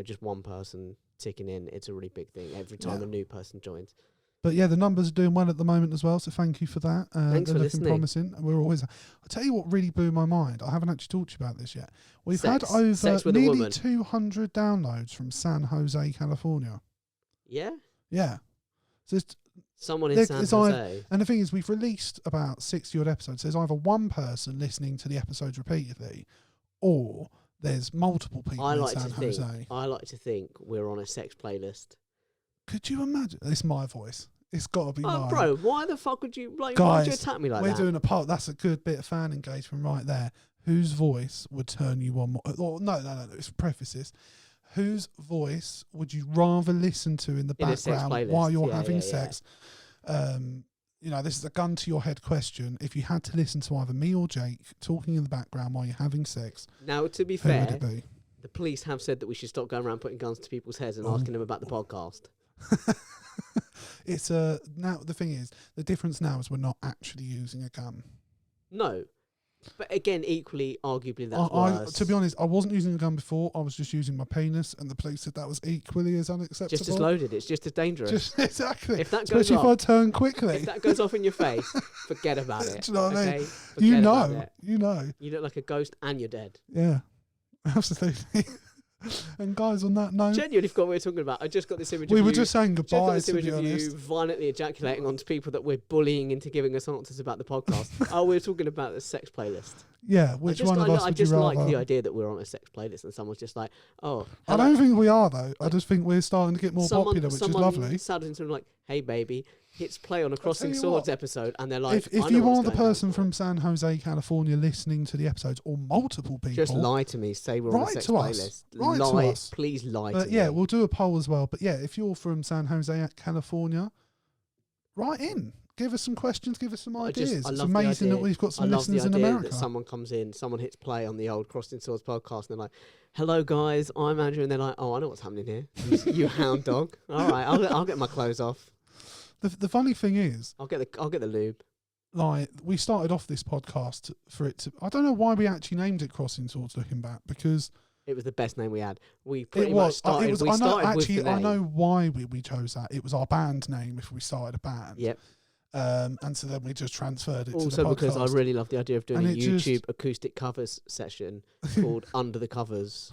just one person ticking in. It's a really big thing every time a new person joins. But yeah, the numbers are doing well at the moment as well, so thank you for that. Thanks they're for looking listening. promising. We're always. I'll tell you what really blew my mind. I haven't actually talked to you about this yet. We've had over Sex with a nearly woman. 200 downloads from San Jose, California. Yeah? Yeah. So Someone in San Jose. and the thing is, we've released about 60 odd episodes. There's either one person listening to the episodes repeatedly, or there's multiple people in San Jose. I like to think we're on a sex playlist. Could you imagine? It's my voice. It's got to be mine. Bro, why the fuck would you why Guys, would you attack me like we're that? doing a poll. That's a good bit of fan engagement right there. Whose voice would turn you on more? Or, no. Let's preface this. Whose voice would you rather listen to in the background while you're having sex? This is a gun to your head question. If you had to listen to either me or Jake talking in the background while you're having sex, now to be who fair, would it be? the police have said that we should stop going around putting guns to people's heads and asking them about the podcast. It's now the thing is, the difference now is we're not actually using a gun. No. But again, equally, arguably, that's worse. To be honest, I wasn't using a gun before. I was just using my penis, and the police said that was equally as unacceptable. Just as loaded. It's just as dangerous. Exactly. If that goes Especially off, if I turn quickly. if that goes off in your face, forget about it. Do you know what I mean? Okay? You Forget know. about it. You know. You look like a ghost and you're dead. Yeah. Absolutely. And guys, on that note, Genuinely forgot what we were talking about. I just got this image of we you. were just saying Just got goodbye, this to image be of you honest. violently ejaculating onto people that we're bullying into giving us answers about the podcast. Oh, we were talking about the sex playlist. Yeah, which one of us I would you just rather? like the idea that we're on a sex playlist and someone's just like, oh. I don't think we are, though. I just think we're starting to get more popular, which is lovely. Someone into like, hey, baby, hits play on a Crossing you Swords what, episode, and they're like, if you are the person from San Jose, California, listening to the episodes, or multiple people, just lie to me. Say we're on a sex playlist. Write lie, to us. Please lie to me. Yeah, we'll do a poll as well. But yeah, if you're from San Jose, California, write in. Give us some questions. Give us some ideas. It's amazing that we've got some listeners in America. That someone comes in, someone hits play on the old Crossing Swords podcast, and they're like, "Hello, guys, I'm Andrew," and they're like, "Oh, I know what's happening here. You hound dog. All right, I'll get my clothes off." The funny thing is, I'll get the lube. Like, we started off this podcast for it to. I don't know why we actually named it Crossing Swords. Looking back, because it was the best name we had. We pretty much started. I know why we chose that. It was our band name if we started a band. Yep. And so then we just transferred it to the podcast. Also because I really love the idea of doing a YouTube acoustic covers session called Under the Covers.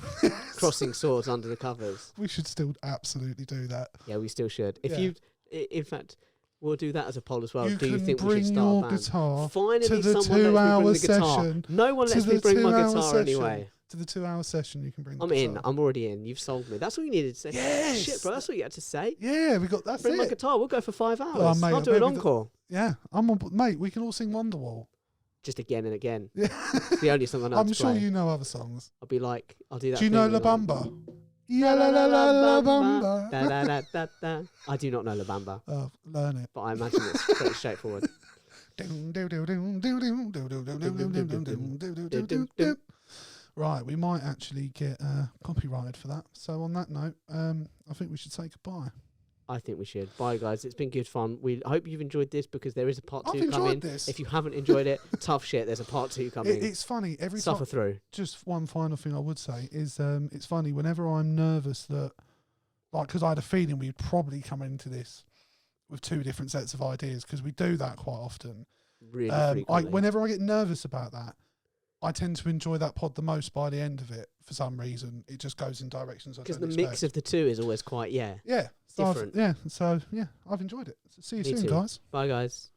Crossing Swords Under the Covers. We should still absolutely do that. Yeah, we still should. In fact, we'll do that as a poll as well. Do you think we should start your a band? Guitar Finally, to the someone lets me bring the guitar. session. No one lets me bring my guitar anyway. To the 2-hour session, you can bring. I'm in. I'm already in. You've sold me. That's all you needed to say. Yes. Shit, bro. That's what you had to say. Yeah, we got that. Bring my guitar. We'll go for 5 hours. Oh, mate, I'll do an encore. Yeah, I'm on. Mate, we can all sing Wonderwall. Just again and again. Yeah. It's the only song I know. I'm sure you know other songs. I'll be like, I'll do that. Do you know La Bamba? Yeah, la la la la bamba. Da, da, da, da, da. I do not know La Bamba. Oh, learn it. But I imagine it's pretty straightforward. Right, we might actually get copyrighted for that. So on that note, I think we should say goodbye. I think we should. Bye, guys. It's been good fun. We hope you've enjoyed this because there is a part 2 coming. If you haven't enjoyed it, tough shit. There's a part 2 coming. It's funny every Suffer time. through. Just one final thing I would say is it's funny whenever I'm nervous that, like, because I had a feeling we'd probably come into this with 2 different sets of ideas because we do that quite often. Really frequently. Whenever I get nervous about that, I tend to enjoy that pod the most by the end of it. For some reason, it just goes in directions I don't expect. Because the mix of the 2 is always quite, different. So I've enjoyed it. So see you soon, too. guys. Bye, guys.